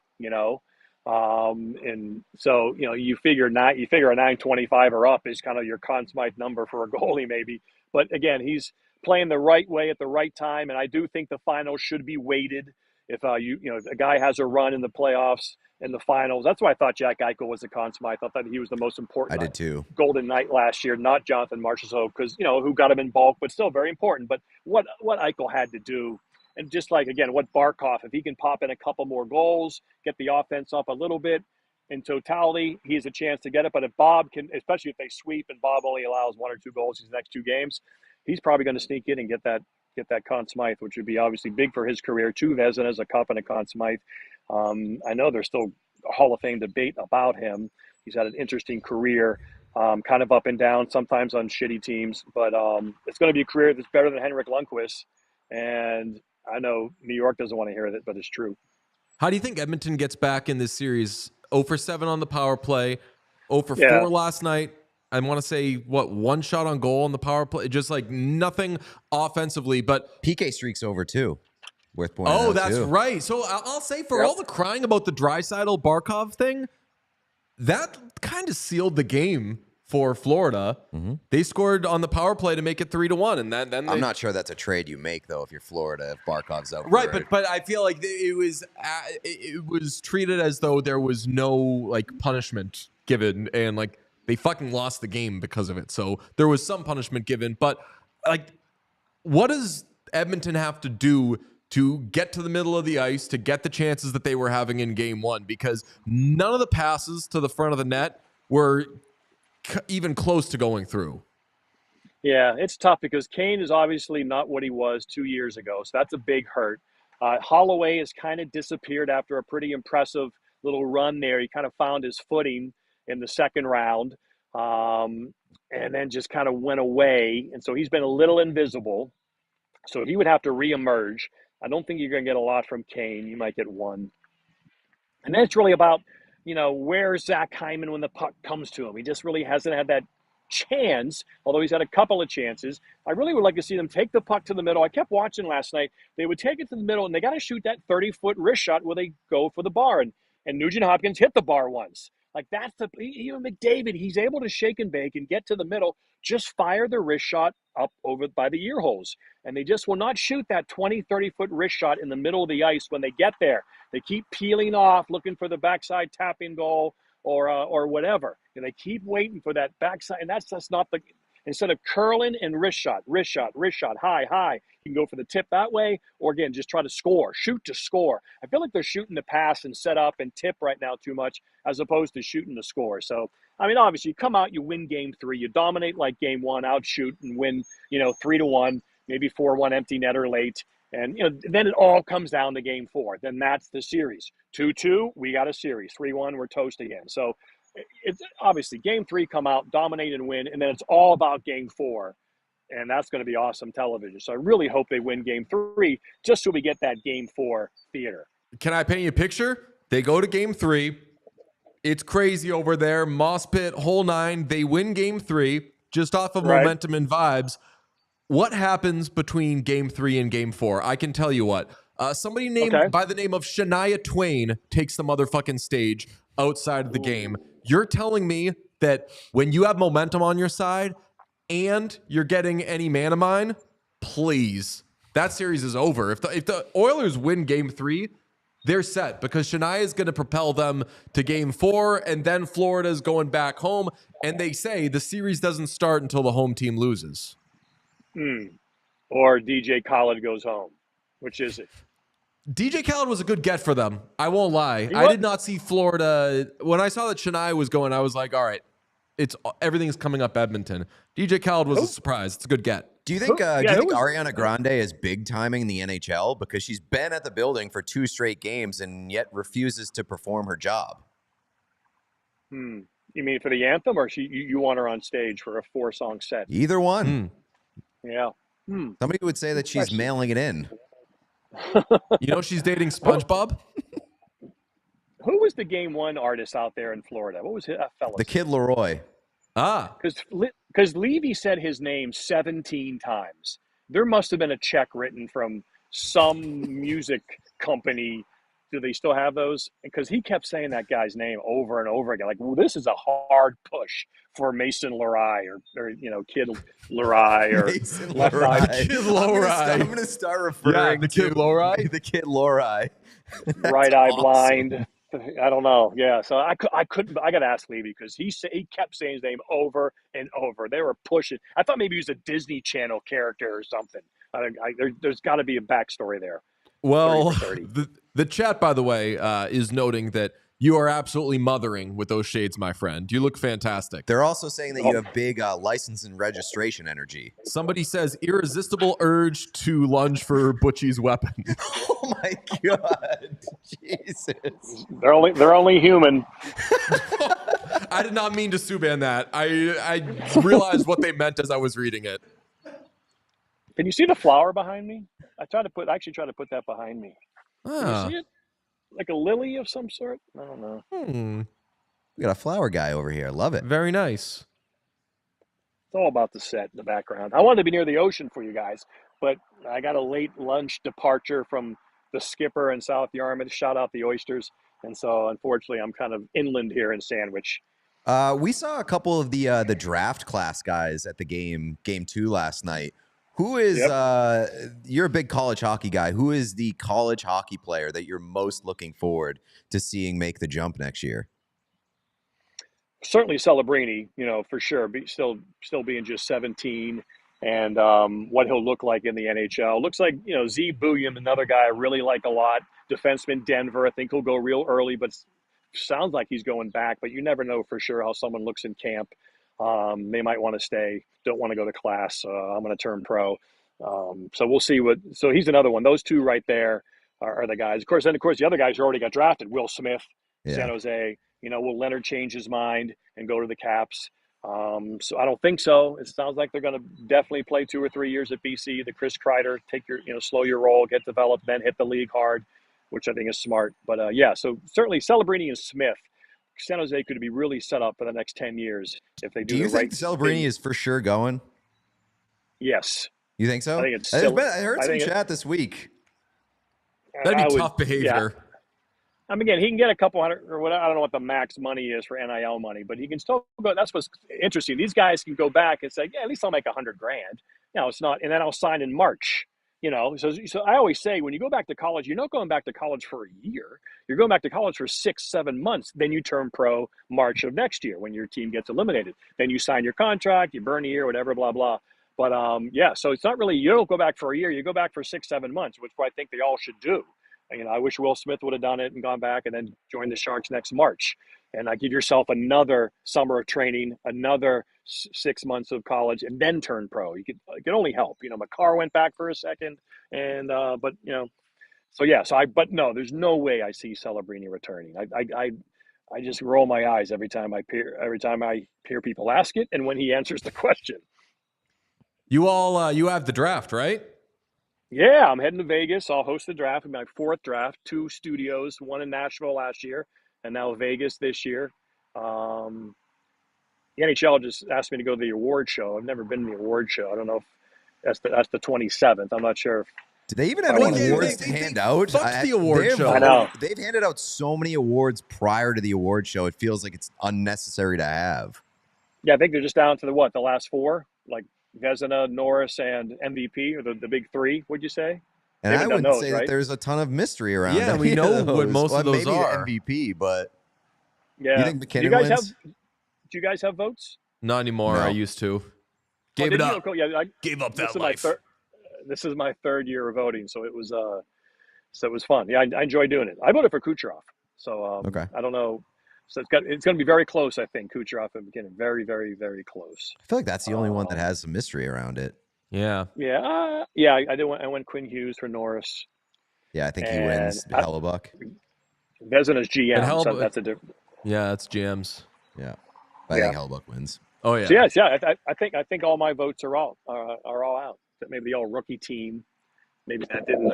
And so you figure a 925 or up is kind of your Conn Smythe number for a goalie, maybe. But again, he's playing the right way at the right time, and I do think the finals should be weighted. If if a guy has a run in the playoffs in the finals, that's why I thought Jack Eichel was the Conn Smythe. I thought he was the most important. I did too. Golden Knight last year, not Jonathan Marchessault, because who got him in bulk, but still very important. But what Eichel had to do. And just like, again, what Barkov, if he can pop in a couple more goals, get the offense up a little bit, in totality, he has a chance to get it. But if Bob can, especially if they sweep and Bob only allows 1 or 2 goals in the next 2 games, he's probably going to sneak in and get that Conn Smythe, which would be obviously big for his career. 2 Vezinas, a Cup, and a Conn Smythe. I know there's still a Hall of Fame debate about him. He's had an interesting career, kind of up and down, sometimes on shitty teams. But it's going to be a career that's better than Henrik Lundqvist. And I know New York doesn't want to hear it, but it's true. How do you think Edmonton gets back in this series? 0 for 7 on the power play, 0 for 4 last night. I want to say, 1 shot on goal on the power play? Just like nothing offensively, but PK streak's over too. Worth pointing out. Oh, that's right. So I'll say for all the crying about the Draisaitl Barkov thing, that kind of sealed the game for Florida. Mm-hmm. They scored on the power play to make it 3-1, and then I'm not sure that's a trade you make though if you're Florida, if Barkov's out. Right, but I feel like it was treated as though there was no like punishment given, and like they fucking lost the game because of it. So there was some punishment given, but like, what does Edmonton have to do to get to the middle of the ice to get the chances that they were having in game 1? Because none of the passes to the front of the net were even close to going through. Yeah, it's tough because Kane is obviously not what he was 2 years ago, so that's a big hurt. Holloway has kind of disappeared after a pretty impressive little run there. He kind of found his footing in the second round, and then just kind of went away, and so he's been a little invisible. So he would have to reemerge. I don't think you're going to get a lot from Kane. You might get 1. And then it's really about, where's Zach Hyman when the puck comes to him? He just really hasn't had that chance, although he's had a couple of chances. I really would like to see them take the puck to the middle. I kept watching last night. They would take it to the middle, and they got to shoot that 30-foot wrist shot where they go for the bar. And Nugent Hopkins hit the bar once. Like, that's even McDavid, he's able to shake and bake and get to the middle, just fire the wrist shot up over by the ear holes. And they just will not shoot that 20, 30-foot wrist shot in the middle of the ice when they get there. They keep peeling off, looking for the backside tap-in goal or whatever. And they keep waiting for that backside. And that's just not the – instead of curling and wrist shot, high. You can go for the tip that way, or again, just try to score, shoot to score. I feel like they're shooting to pass and set up and tip right now too much as opposed to shooting to score. So, I mean, obviously you come out, you win game 3, you dominate like game 1, outshoot and win, 3-1, maybe 4-1 empty netter late. And, then it all comes down to game 4. Then that's the series. 2-2, we got a series. 3-1, we're toast again. So it's obviously game 3, come out, dominate and win. And then it's all about game 4. And that's going to be awesome television. So I really hope they win game 3 just so we get that game 4 theater. Can I paint you a picture? They go to game 3. It's crazy over there. Moss Pit, whole 9. They win game 3 just off of momentum and vibes. What happens between game 3 and game 4? I can tell you what. Somebody named by the name of Shania Twain takes the motherfucking stage outside of the game. You're telling me that when you have momentum on your side and you're getting any man of mine, please, that series is over. If the Oilers win game 3, they're set because Shania is going to propel them to game 4, and then Florida's going back home. And they say the series doesn't start until the home team loses. Or DJ Khaled goes home. Which is it? DJ Khaled was a good get for them. I won't lie. I did not see Florida. When I saw that Shania was going, I was like, all right, everything's coming up Edmonton. DJ Khaled was a surprise. It's a good get. Do you think was- Ariana Grande is big timing the NHL because she's been at the building for 2 straight games and yet refuses to perform her job? You mean for the anthem, or you want her on stage for a 4-song set? Either one. Yeah. Somebody would say that she's mailing it in. You know she's dating SpongeBob? Who was the Game 1 artist out there in Florida? What was that fella? The Kid Leroy. Ah. Because Levy said his name 17 times. There must have been a check written from some music company. Do they still have those? Because he kept saying that guy's name over and over again. Like, well, this is a hard push for Mason Leroy or Kid Leroy or Mason Left Leroy. Eye. Kid Leroy. I'm going to start referring the Kid to Leroy. the Kid Leroy. Right Eye awesome. Blind. I don't know. Yeah, so I couldn't. I got to ask Levy because he kept saying his name over and over. They were pushing. I thought maybe he was a Disney Channel character or something. There's got to be a backstory there. Well, 30 for 30. the chat, by the way, is noting that you are absolutely mothering with those shades, my friend. You look fantastic. They're also saying that you have big license and registration energy. Somebody says irresistible urge to lunge for Bucci's weapon. Oh my God. Jesus. They're only human. I did not mean to Subban that. I realized what they meant as I was reading it. Can you see the flower behind me? I actually tried to put that behind me. Can Ah. you see it? Like a lily of some sort? I don't know. We got a flower guy over here. Love it. Very nice. It's all about the set in the background. I wanted to be near the ocean for you guys, but I got a late lunch departure from the skipper in South Yarmouth. Shout out the oysters. And so, unfortunately, I'm kind of inland here in Sandwich. We saw a couple of the draft class guys at the game 2 last night. Who is you're a big college hockey guy. Who is the college hockey player that you're most looking forward to seeing make the jump next year? Certainly Celebrini, for sure. Still being just 17, and what he'll look like in the NHL. Looks like, Z Bouillon, another guy I really like a lot. Defenseman, Denver. I think he'll go real early, but sounds like he's going back. But you never know for sure how someone looks in camp. They might want to stay, don't want to go to class. I'm going to turn pro. So we'll see so he's another one. Those two right there are the guys. Of course, the other guys who already got drafted, Will Smith, San Jose. Will Leonard change his mind and go to the Caps? So I don't think so. It sounds like they're going to definitely play 2 or 3 years at BC. The Chris Kreider, take your, slow your roll, get developed, then hit the league hard, which I think is smart. But so certainly Celebrini and Smith. San Jose could be really set up for the next 10 years if they do. Do you the right think Celebrini is for sure going? Yes. You think so? I think it's I silly. heard some chat this week. That'd be tough behavior. Yeah. Again, he can get a couple hundred or what. I don't know what the max money is for NIL money, but he can still go. That's what's interesting. These guys can go back and say, yeah, at least I'll make $100,000. It's not, and then I'll sign in March. So I always say when you go back to college, you're not going back to college for a year. You're going back to college for 6-7 months. Then you turn pro March of next year when your team gets eliminated. Then you sign your contract, you burn a year, whatever, blah, blah. But so it's not really, you don't go back for a year. You go back for 6-7 months, which I think they all should do. I wish Will Smith would have done it and gone back and then joined the Sharks next March. And give yourself another summer of training, another 6 months of college, and then turn pro. It could only help. McCarr went back for a second, and but no, there's no way I see Celebrini returning. I just roll my eyes every time I hear people ask it, and when he answers the question. You have the draft, right? Yeah, I'm heading to Vegas. I'll host the draft. My 4th draft, 2 studios, one in Nashville last year, and now Vegas this year. The NHL just asked me to go to the award show. I've never been to the award show. I don't know if that's the 27th. I'm not sure. Do they even have any awards to hand out? Fuck the award show. I know. They've handed out so many awards prior to the award show. It feels like it's unnecessary to have. Yeah, I think they're just down to the last 4, like Vezina, Norris, and MVP, or the big 3, would you say? And I would say that there's a ton of mystery around. Yeah, we know what most of those maybe are. The MVP, but yeah. You think McKinnon wins? Do you guys have votes? Not anymore. No. I used to. Gave it up. Yeah, Gave up that this life. This is my 3rd year of voting, so it was fun. Yeah, I enjoy doing it. I voted for Kucherov, so okay. I don't know. So it's going to be very close, I think. Kucherov and McKinnon, very, very, very close. I feel like that's the only one that has some mystery around it. Yeah. Yeah. I went Quinn Hughes for Norris. Yeah, I think he And wins Hellebuck. Vezinov's GM. And So that's a different. Yeah, that's GMs. Yeah. I think Hellebuck wins. Oh yeah. So I think all my votes are all out. Maybe the all rookie team. Maybe that didn't.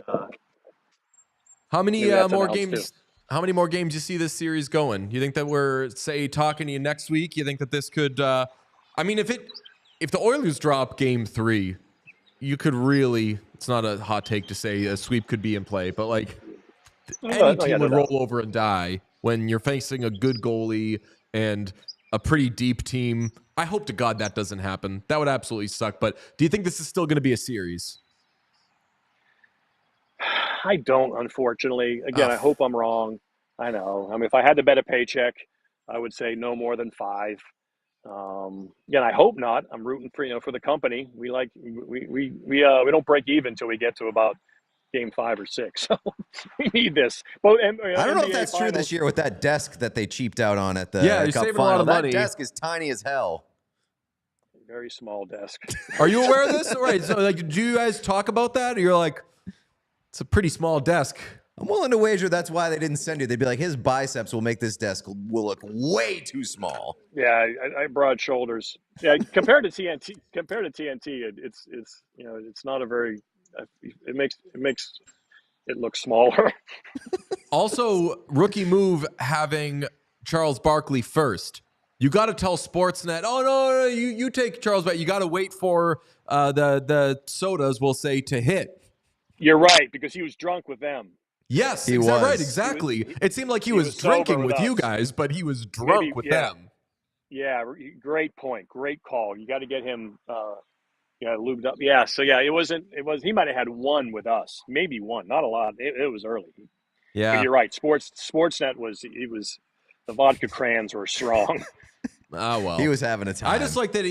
How many maybe that's more announced games? too. How many more games you see this series going? You think that we're talking to you next week? You think that this could? I mean, if the Oilers drop Game 3, you could really. It's not a hot take to say a sweep could be in play, but like any team would roll over and die when you're facing a good goalie and a pretty deep team. I hope to God that doesn't happen. That would absolutely suck. But do you think this is still going to be a series? I don't, unfortunately. Again, I hope I'm wrong. I know. I mean, if I had to bet a paycheck, I would say no more than 5. Again, I hope not. I'm rooting for the company. We don't break even until we get to about Game 5 or 6. So we need this. But I don't know if that's true this year with that desk that they cheaped out on at the you're Cup saving Final. a lot of money. That desk is tiny as hell. Very small desk. Are you aware of this? All right. So, like, do you guys talk about that? Or you're like, it's a pretty small desk. I'm willing to wager that's why they didn't send you. They'd be like, his biceps will make this desk will look way too small. Yeah, I broad shoulders. Yeah, compared to TNT, it's not a very. It makes it look smaller. Also, rookie move having Charles Barkley first. You got to tell Sportsnet, oh no, you take Charles back. You got to wait for the sodas, we'll say, to hit. You're right, because he was drunk with them. Yes, he was right, exactly. It seemed like he was drinking with you guys, but he was drunk with them. Yeah, great point. Great call. You got to get him lubed up. Yeah, so yeah, it was he might have had one with us. Maybe one, not a lot. It was early. Yeah. But you're right. Sportsnet the vodka crayons were strong. Oh, well. He was having a time. I just like that.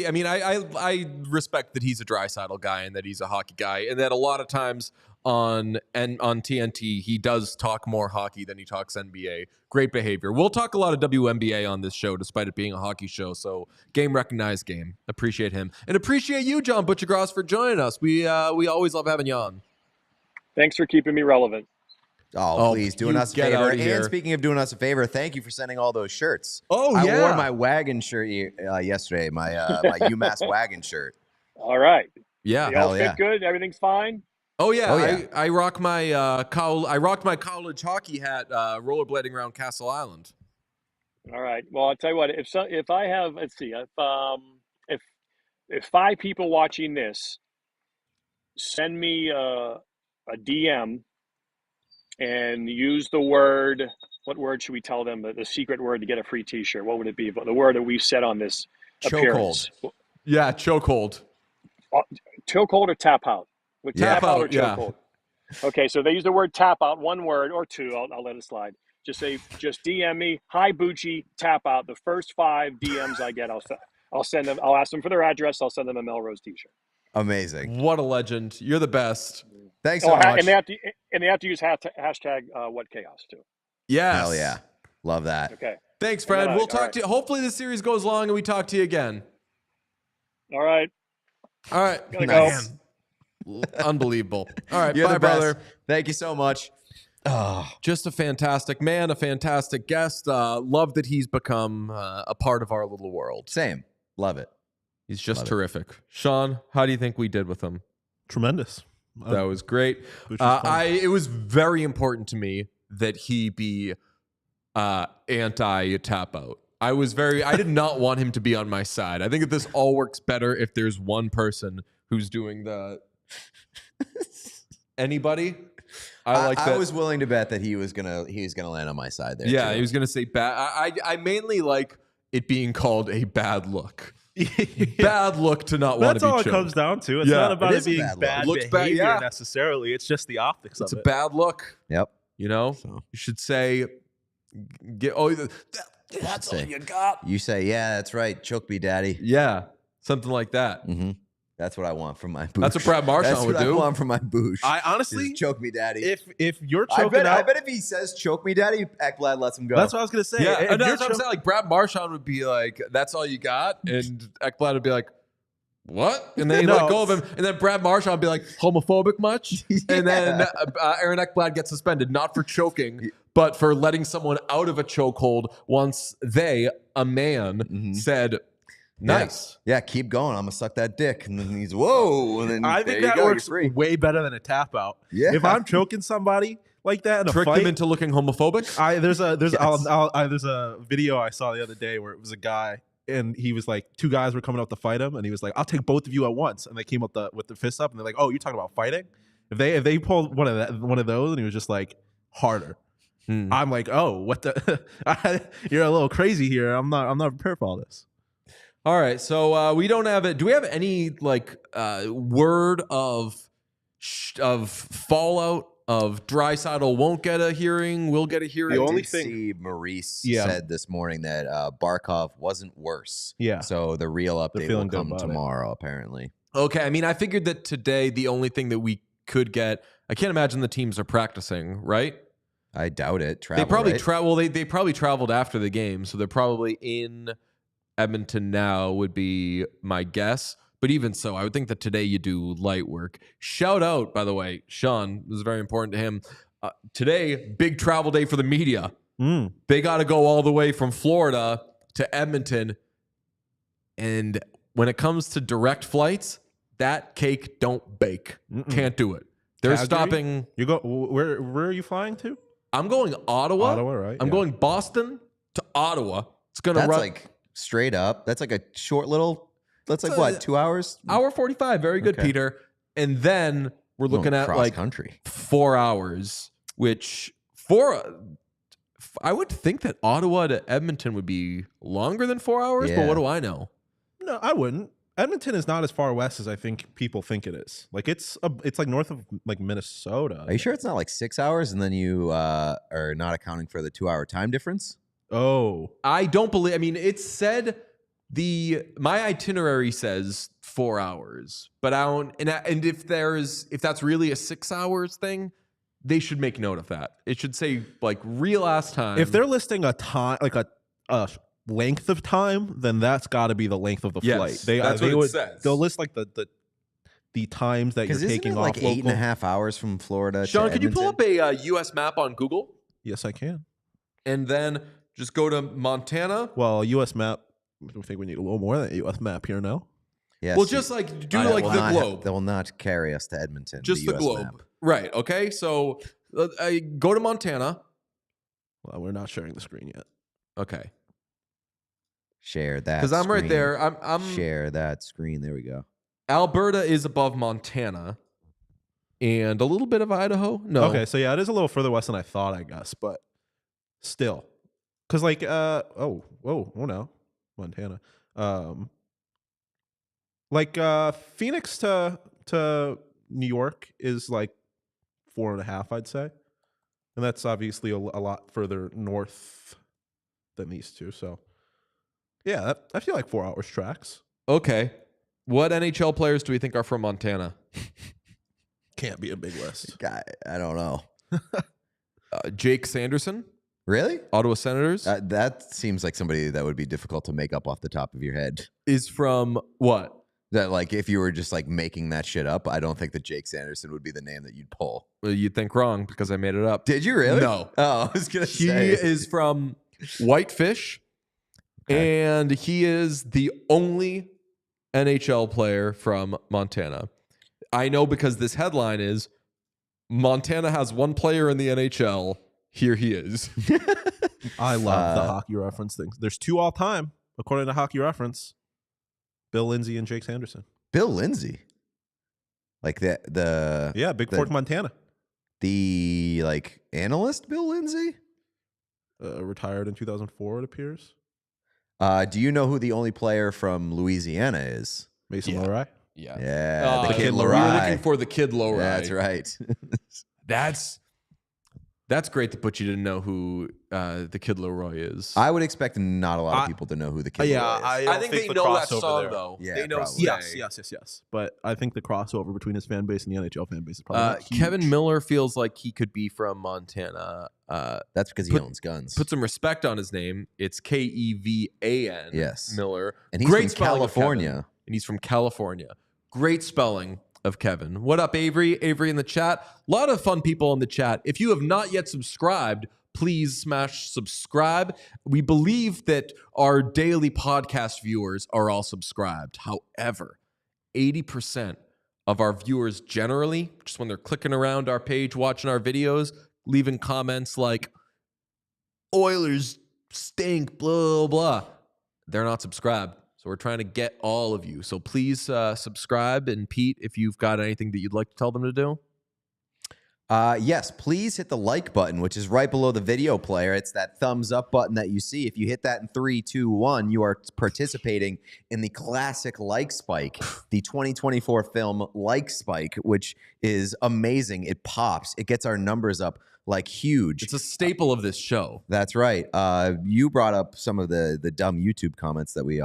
I respect that he's a Draisaitl guy and that he's a hockey guy, and that a lot of times on TNT he does talk more hockey than he talks NBA. Great behavior. We'll talk a lot of WNBA on this show, despite it being a hockey show. So game recognized game. Appreciate him and appreciate you, John Buccigross, for joining us. We always love having you on. Thanks for keeping me relevant. Oh, please, doing us a favor. And here. speaking of doing us a favor, thank you for sending all those shirts. Oh, I yeah. wore my wagon shirt yesterday, my UMass wagon shirt. All right. Yeah. You all fit good? Everything's fine? Oh yeah. Oh, yeah. I rock my I rocked my college hockey hat rollerblading around Castle Island. All right. Well, I'll tell you what. If I have, let's see, if 5 people watching this send me a DM and use the word, what word should we tell them? The secret word to get a free T-shirt. What would it be? The word that we've said on this appearance. Yeah, chokehold. Chokehold or tap out? Tap out or chokehold? Yeah. Okay, so they use the word tap out, one word or 2. I'll let it slide. Just DM me, hi Bucci, tap out. The first 5 DMs I get, I'll send them. I'll ask them for their address. I'll send them a Melrose T-shirt. Amazing. What a legend. You're the best. Thanks so much. And they have to use hashtag what chaos too. Yes. Hell yeah. Love that. Okay. Thanks, Fred. We'll talk to you. Hopefully the series goes long and we talk to you again. All right. All right. Gotta Nice. go. Unbelievable. All right. You're bye, the best. brother. Thank you so much. Oh. Just a fantastic man, a fantastic guest. Love that he's become a part of our little world. Same. Love it. He's just Love it. terrific. Sean, how do you think we did with him? Tremendous. That was great. It was very important to me that he be anti tap out. I did not want him to be on my side. I think that this all works better if there's one person who's doing the anybody. I was willing to bet that he was gonna land on my side there. Yeah, too. he was gonna say bad. I mainly like it being called a bad look. Bad look to not want to be That's all choked. it comes down to. It's Yeah, not about it it is a being bad look. bad Looks behavior bad, yeah. necessarily. It's just the optics It's of a it. bad look. Yep. You know, So. you should say, that's all you got. You say, yeah, that's right. Choke me, daddy. Yeah, something like that. Mm-hmm. That's what I want from my boosh. That's what Brad Marchand would That's what do. I want from my boosh. I honestly, Is choke me, daddy. if you're I choking out, bet if he says choke me, daddy, Ekblad lets him go. that's what I was gonna say. Yeah, If and you're that's what I'm saying. Like Brad Marchand would be like, "That's all you got," and Ekblad would be like, what? And they No. let go of him. And then Brad Marchand would be like, homophobic much? And then Aaron Ekblad gets suspended, not for choking, but for letting someone out of a chokehold once a man, said, nice. Yeah, keep going. I'm going to suck that dick. And then he's, whoa. And then I there think you that go, works you're free. way better than a tap out. Yeah. If I'm choking somebody like that in a Trick fight, them into looking homophobic? there's a video I saw the other day where it was a guy and he was like, two guys were coming up to fight him, and he was like, I'll take both of you at once. And they came up with the fists up, and they're like, oh, you're talking about fighting? If they pulled one of those, and he was just like, harder. I'm like, oh, what the? You're a little crazy here. I'm not prepared for all this. All right, so we don't have it. Do we have any like word of fallout of Draisaitl won't get a hearing, will get a hearing? The only I did see Maurice said this morning that Barkov wasn't worse. Yeah. So the real update will come about tomorrow, apparently. Okay, I mean, I figured that today the only thing that we could get, I can't imagine the teams are practicing, right? I doubt it. They probably right? travel. They probably traveled after the game, so they're probably in Edmonton now, would be my guess. But even so, I would think that today you do light work. Shout out, by the way, Sean, this is very important to him. Today, big travel day for the media. They got to go all the way from Florida to Edmonton. And when it comes to direct flights, that cake don't bake. Can't do it. They're Calgary? stopping. You go where are you flying to? I'm going Ottawa. Ottawa, right? I'm Yeah. going Boston to Ottawa. It's going to That's run like straight up. That's like a short little, that's like what, 2 hours? hour 45. Very good, Okay. Peter. And then we're looking at cross like country. 4 hours, which I would think that Ottawa to Edmonton would be longer than 4 hours, but Yeah. what do I know? No, I wouldn't. Edmonton is not as far west as I think people think it is. Like it's like north of like Minnesota. Are you sure it's not like 6 hours and then you are not accounting for the 2 hour time difference? Oh, I don't believe. I mean, it said my itinerary says 4 hours, but I don't. And if that's really a 6 hours thing, they should make note of that. It should say like real ass time. if they're listing a time like a length of time, then that's got to be the length of the Yes, flight. that's what it says. They'll list like the times that you're Because isn't taking it off. like 8.5 hours from Florida Sean, to could you pull up Edmonton? a U.S. map on Google Yes, I can. and then just go to Montana? Well, U.S. map. I don't think we need a little more than a U.S. map here now. Yes, Well, just like do like the globe. They will not carry us to Edmonton. Just the US globe. map. Right. Okay. So go to Montana. Well, we're not sharing the screen yet. Okay. Share that. Because I'm right screen. there. I'm Share that screen. There we go. Alberta is above Montana and a little bit of Idaho. No. Okay, so yeah, it is a little further west than I thought, I guess, but still, because like oh no, Montana, like Phoenix to New York is like 4.5, I'd say, and that's obviously a lot further north than these two. So yeah, I feel like 4 hours tracks. Okay. What NHL players do we think are from Montana? Can't be a big list. Guy, I don't know. Jake Sanderson, Really? Ottawa Senators, That seems like somebody that would be difficult to make up off the top of your head. is from what? That like if you were just like making that shit up, I don't think that Jake Sanderson would be the name that you'd pull. Well, you'd think wrong because I made it up. Did you really? No. Oh, I was gonna He say is from Whitefish, and he is the only NHL player from Montana. I know because this headline is Montana has one player in the NHL. Here he is. I love the hockey reference things. There's 2 all time, according to Hockey Reference. Bill Lindsay and Jake Sanderson. Bill Lindsay. Like the Yeah, Big Fork, Montana. the like analyst Bill Lindsay. Retired in 2004, it appears. Do you know who the only player from Louisiana is? Mason Yeah. Lohrei. Yeah. Yeah, the Kid We were Lohrei. looking for the Kid Lohrei. That's right. That's great that Bucci didn't know who the Kid Lohrei is. I would expect not a lot of people to know who the Kid Lohrei is. I think they the know that crossover song there. though. Yeah, they know. probably. Stay. Yes. But I think the crossover between his fan base and the NHL fan base is probably not huge. Kevin Miller feels like he could be from Montana. That's because he Put- owns guns. Put some respect on his name. It's Kevan. Yes. Miller. And he's Great from spelling of California. and he's from California. Great spelling of Kevin. What up, Avery? Avery in the chat. A lot of fun people in the chat. If you have not yet subscribed, please smash subscribe. We believe that our daily podcast viewers are all subscribed. However, 80% of our viewers generally, just when they're clicking around our page, watching our videos, leaving comments like, Oilers stink, blah, blah, they're not subscribed. So we're trying to get all of you. So please subscribe. And Pete, if you've got anything that you'd like to tell them to do. Yes, please hit the like button, which is right below the video player. It's that thumbs up button that you see. If you hit that in 3, 2, 1, you are participating in the classic like spike, the 2024 film like spike, which is amazing. It pops. It gets our numbers up like huge. It's a staple of this show. That's right. You brought up some of the dumb YouTube comments that we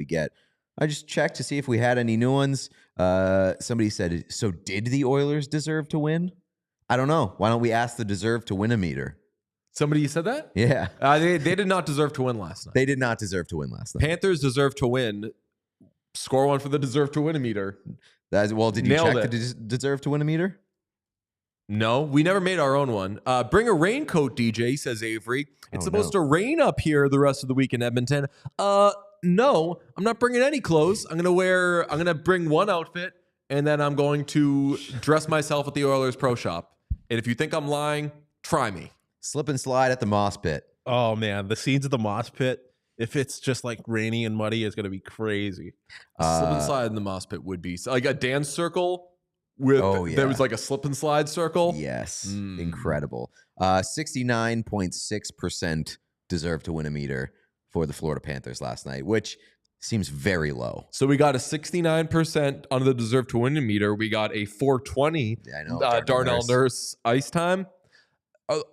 get. I just checked to see if we had any new ones. Somebody said, "So did the Oilers deserve to win?" I don't know. Why don't we ask the deserve to win a meter? Somebody said that? Yeah. They did not deserve to win last night. They did not deserve to win last night. Panthers deserve to win. Score one for the deserve to win a meter. Well, did you Nailed check it. the deserve to win a meter? No, we never made our own one. Bring a raincoat, DJ, says Avery. It's supposed to rain up here the rest of the week in Edmonton. No, I'm not bringing any clothes. I'm gonna bring one outfit, and then I'm going to dress myself at the Oilers Pro Shop. And if you think I'm lying, try me. Slip and slide at the moss pit. Oh man, the scenes of the moss pit. If it's just like rainy and muddy, it's gonna be crazy. Slip and slide in the moss pit would be like a dance circle with there was like a slip and slide circle. Yes, incredible. 69.6% deserve to win a meter for the Florida Panthers last night, which seems very low. So we got a 69% on the deserve to win a meter. We got a 420 Darnell Nurse ice time.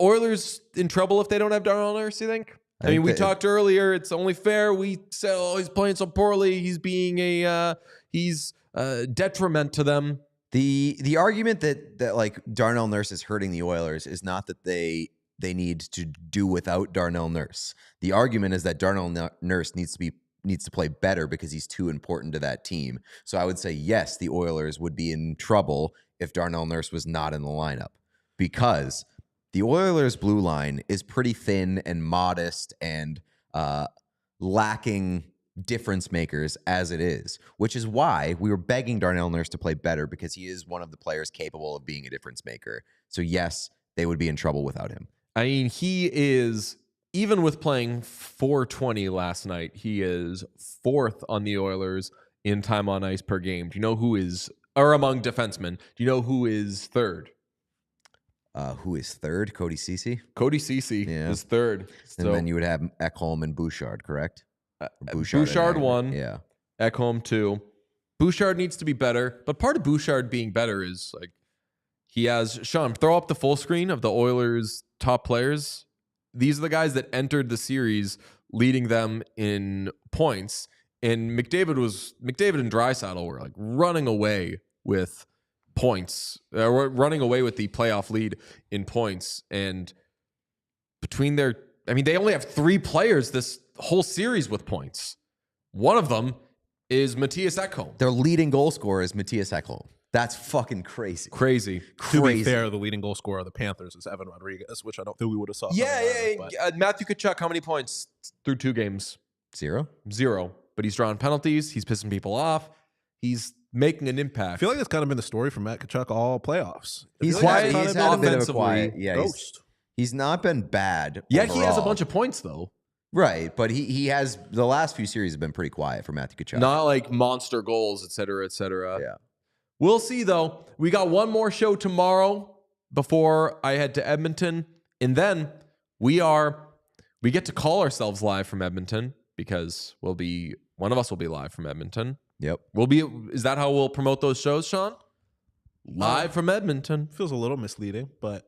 Oilers in trouble if they don't have Darnell Nurse, you think? I mean, we talked earlier. It's only fair. We said, oh, he's playing so poorly. He's being he's detriment to them. The argument that like Darnell Nurse is hurting the Oilers is not that they need to do without Darnell Nurse. The argument is that Darnell Nurse needs to play better because he's too important to that team. So I would say, yes, the Oilers would be in trouble if Darnell Nurse was not in the lineup, because the Oilers' blue line is pretty thin and modest and lacking difference makers as it is, which is why we were begging Darnell Nurse to play better, because he is one of the players capable of being a difference maker. So yes, they would be in trouble without him. I mean, he is, even with playing 420 last night, he is fourth on the Oilers in time on ice per game. Do you know who is, or among defensemen, do you know who is third? Who is third? Cody Ceci? Cody Ceci is third. And then you would have Ekholm and Bouchard, correct? Bouchard 1. Yeah. Ekholm 2. Bouchard needs to be better, but part of Bouchard being better is like he has, Sean, throw up the full screen of the Oilers' top players. These are the guys that entered the series leading them in points. And McDavid and Draisaitl were like running away with points, running away with the playoff lead in points. And between they only have 3 players this whole series with points. One of them is Matthias Ekholm. Their leading goal scorer is Matthias Ekholm. That's fucking crazy. Crazy. To be fair, the leading goal scorer of the Panthers is Evan Rodriguez, which I don't think we would have saw. Matthew Tkachuk, how many points through 2 games? 0. But he's drawing penalties. He's pissing people off. He's making an impact. I feel like that's kind of been the story for Matt Tkachuk all playoffs. He's quiet. He's He's had a bit of a offensively quiet. Yeah, ghost. He's not been bad. Yet he has a overall. bunch of points, though. Right, but he has, the last few series have been pretty quiet for Matthew Tkachuk. Not like monster goals, et cetera, et cetera. Yeah. We'll see, though. We got one more show tomorrow before I head to Edmonton. And then we get to call ourselves live from Edmonton, because one of us will be live from Edmonton. Yep. Is that how we'll promote those shows, Sean? Live from Edmonton. Feels a little misleading, but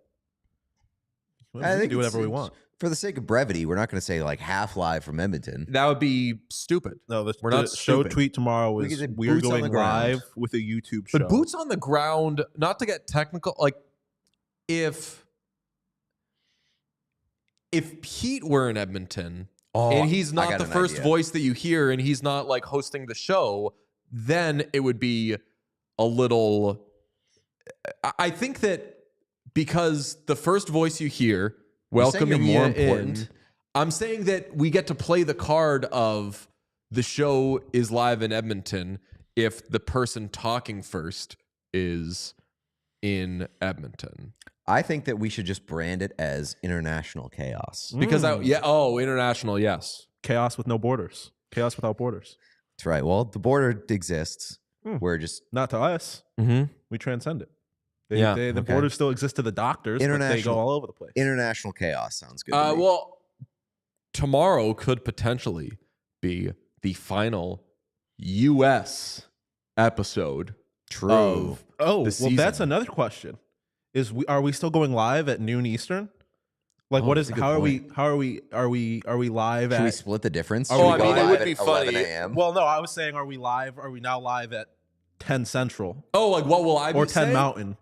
we I can think do whatever we want. For the sake of brevity, we're not going to say like half live from Edmonton. That would be stupid. No, We're not show stupid. tweet tomorrow We is could say we're boots on going the ground. live with a YouTube show. But boots on the ground, not to get technical, like if Pete were in Edmonton and he's I not got the an first idea. voice that you hear and he's not like hosting the show, then it would be a little. I think that because the first voice you hear welcoming you in, I'm saying that we get to play the card of the show is live in Edmonton if the person talking first is in Edmonton. I think that we should just brand it as International Chaos. Because international, yes. Chaos with no borders. Chaos without borders. That's right. Well, the border exists. We're just Not to us. Mm-hmm. We transcend it. The okay. borders still exist to the doctors, but they go all over the place. International Chaos sounds good. To me. Well, tomorrow could potentially be the final U.S. episode. True. Of Oh, the well, season. that's another question. Are we still going live at noon Eastern? Like, what is? that's a good How point. are we live Should we at? split the difference? Oh, Should we I go mean, it live would at be 11 funny. a.m.? Well, no, I was saying, are we live? Are we now live at 10 Central Oh, like what will I be or 10 saying? Mountain?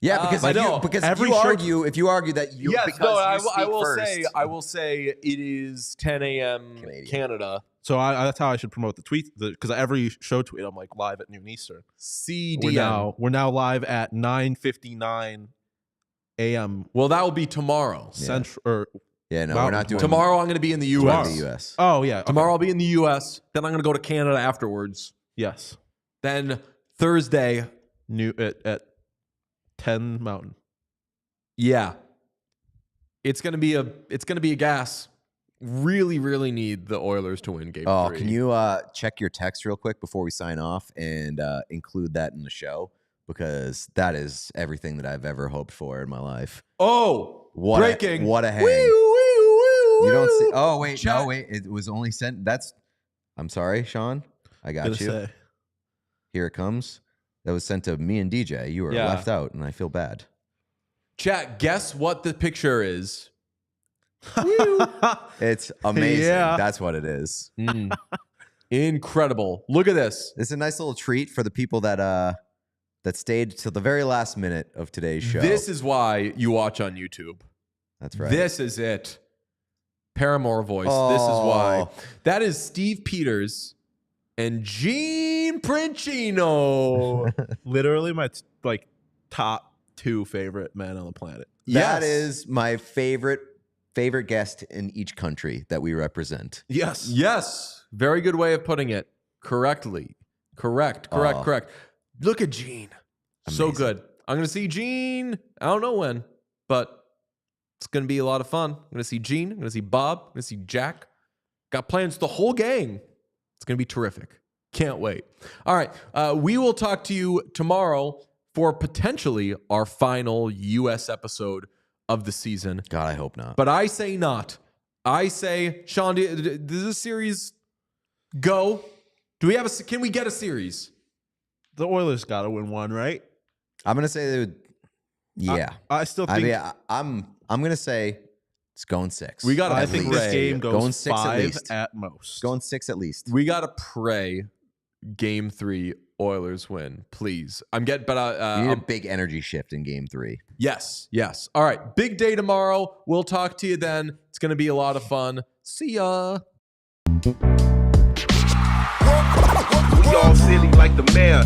Yeah, because I if you, know. because Every if you show- argue, if you argue that you Yes, because no, you I speak will first, say. I will say it is 10 a.m. Canadian. Canada. So that's how I should promote the tweet, because every show tweet I'm like live at noon Eastern. CDM. We're now live at 9:59 a.m. Well, that will be tomorrow. Central. Or Yeah, no, Wow. we're not doing Tomorrow, I'm going to be in the we're U.S. in the U.S. oh yeah, okay. Tomorrow, I'll be in the U.S. Then I'm going to go to Canada afterwards. Yes, Then Thursday, new at 10 Mountain. yeah, it's going to be a gas. Really, really need the Oilers to win Game 3. Can you check your text real quick before we sign off and include that in the show? Because that is everything that I've ever hoped for in my life. Oh, What breaking! what a hang! Woo, woo, woo, You don't see. woo. Oh wait, Chat. no wait. It was only sent. I'm sorry, Sean. I got Gonna you. say. Here it comes. That was sent to me and DJ. You were Yeah. left out, and I feel bad. Chat, guess what the picture is? It's amazing. Yeah. That's what it is. Incredible. Look at this. It's a nice little treat for the people that stayed till the very last minute of today's show. This is why you watch on YouTube. That's right. This is it. Paramore voice. This is why. Oh. That is Steve Peters and Gene Princino. Literally my top 2 favorite men on the planet. That Yes. is my favorite guest in each country that we represent. Yes. Yes. Very good way of putting it. Correctly. Correct. Oh. Look at Gene. So Amazing. good. I'm going to see Gene. I don't know when, but it's going to be a lot of fun. I'm going to see Gene. I'm going to see Bob. I'm going to see Jack. Got plans, the whole gang. It's going to be terrific. Can't wait. All right. We will talk to you tomorrow for potentially our final U.S. episode of the season. God, I hope not. But I say not. I say, Sean, does this series go? Can we get a series? The Oilers got to win one, right? I'm gonna say they would. Yeah, I still think. I'm gonna say it's going 6. We gotta I At think least. this game goes Going 6 at 5 least. at most. Going 6 at least. We gotta pray Game 3 Oilers win, please. I'm getting, but You need a big energy shift in Game 3. yes. All right, big day tomorrow. We'll talk to you then. It's gonna be a lot of fun. See ya. We all silly like the mayor.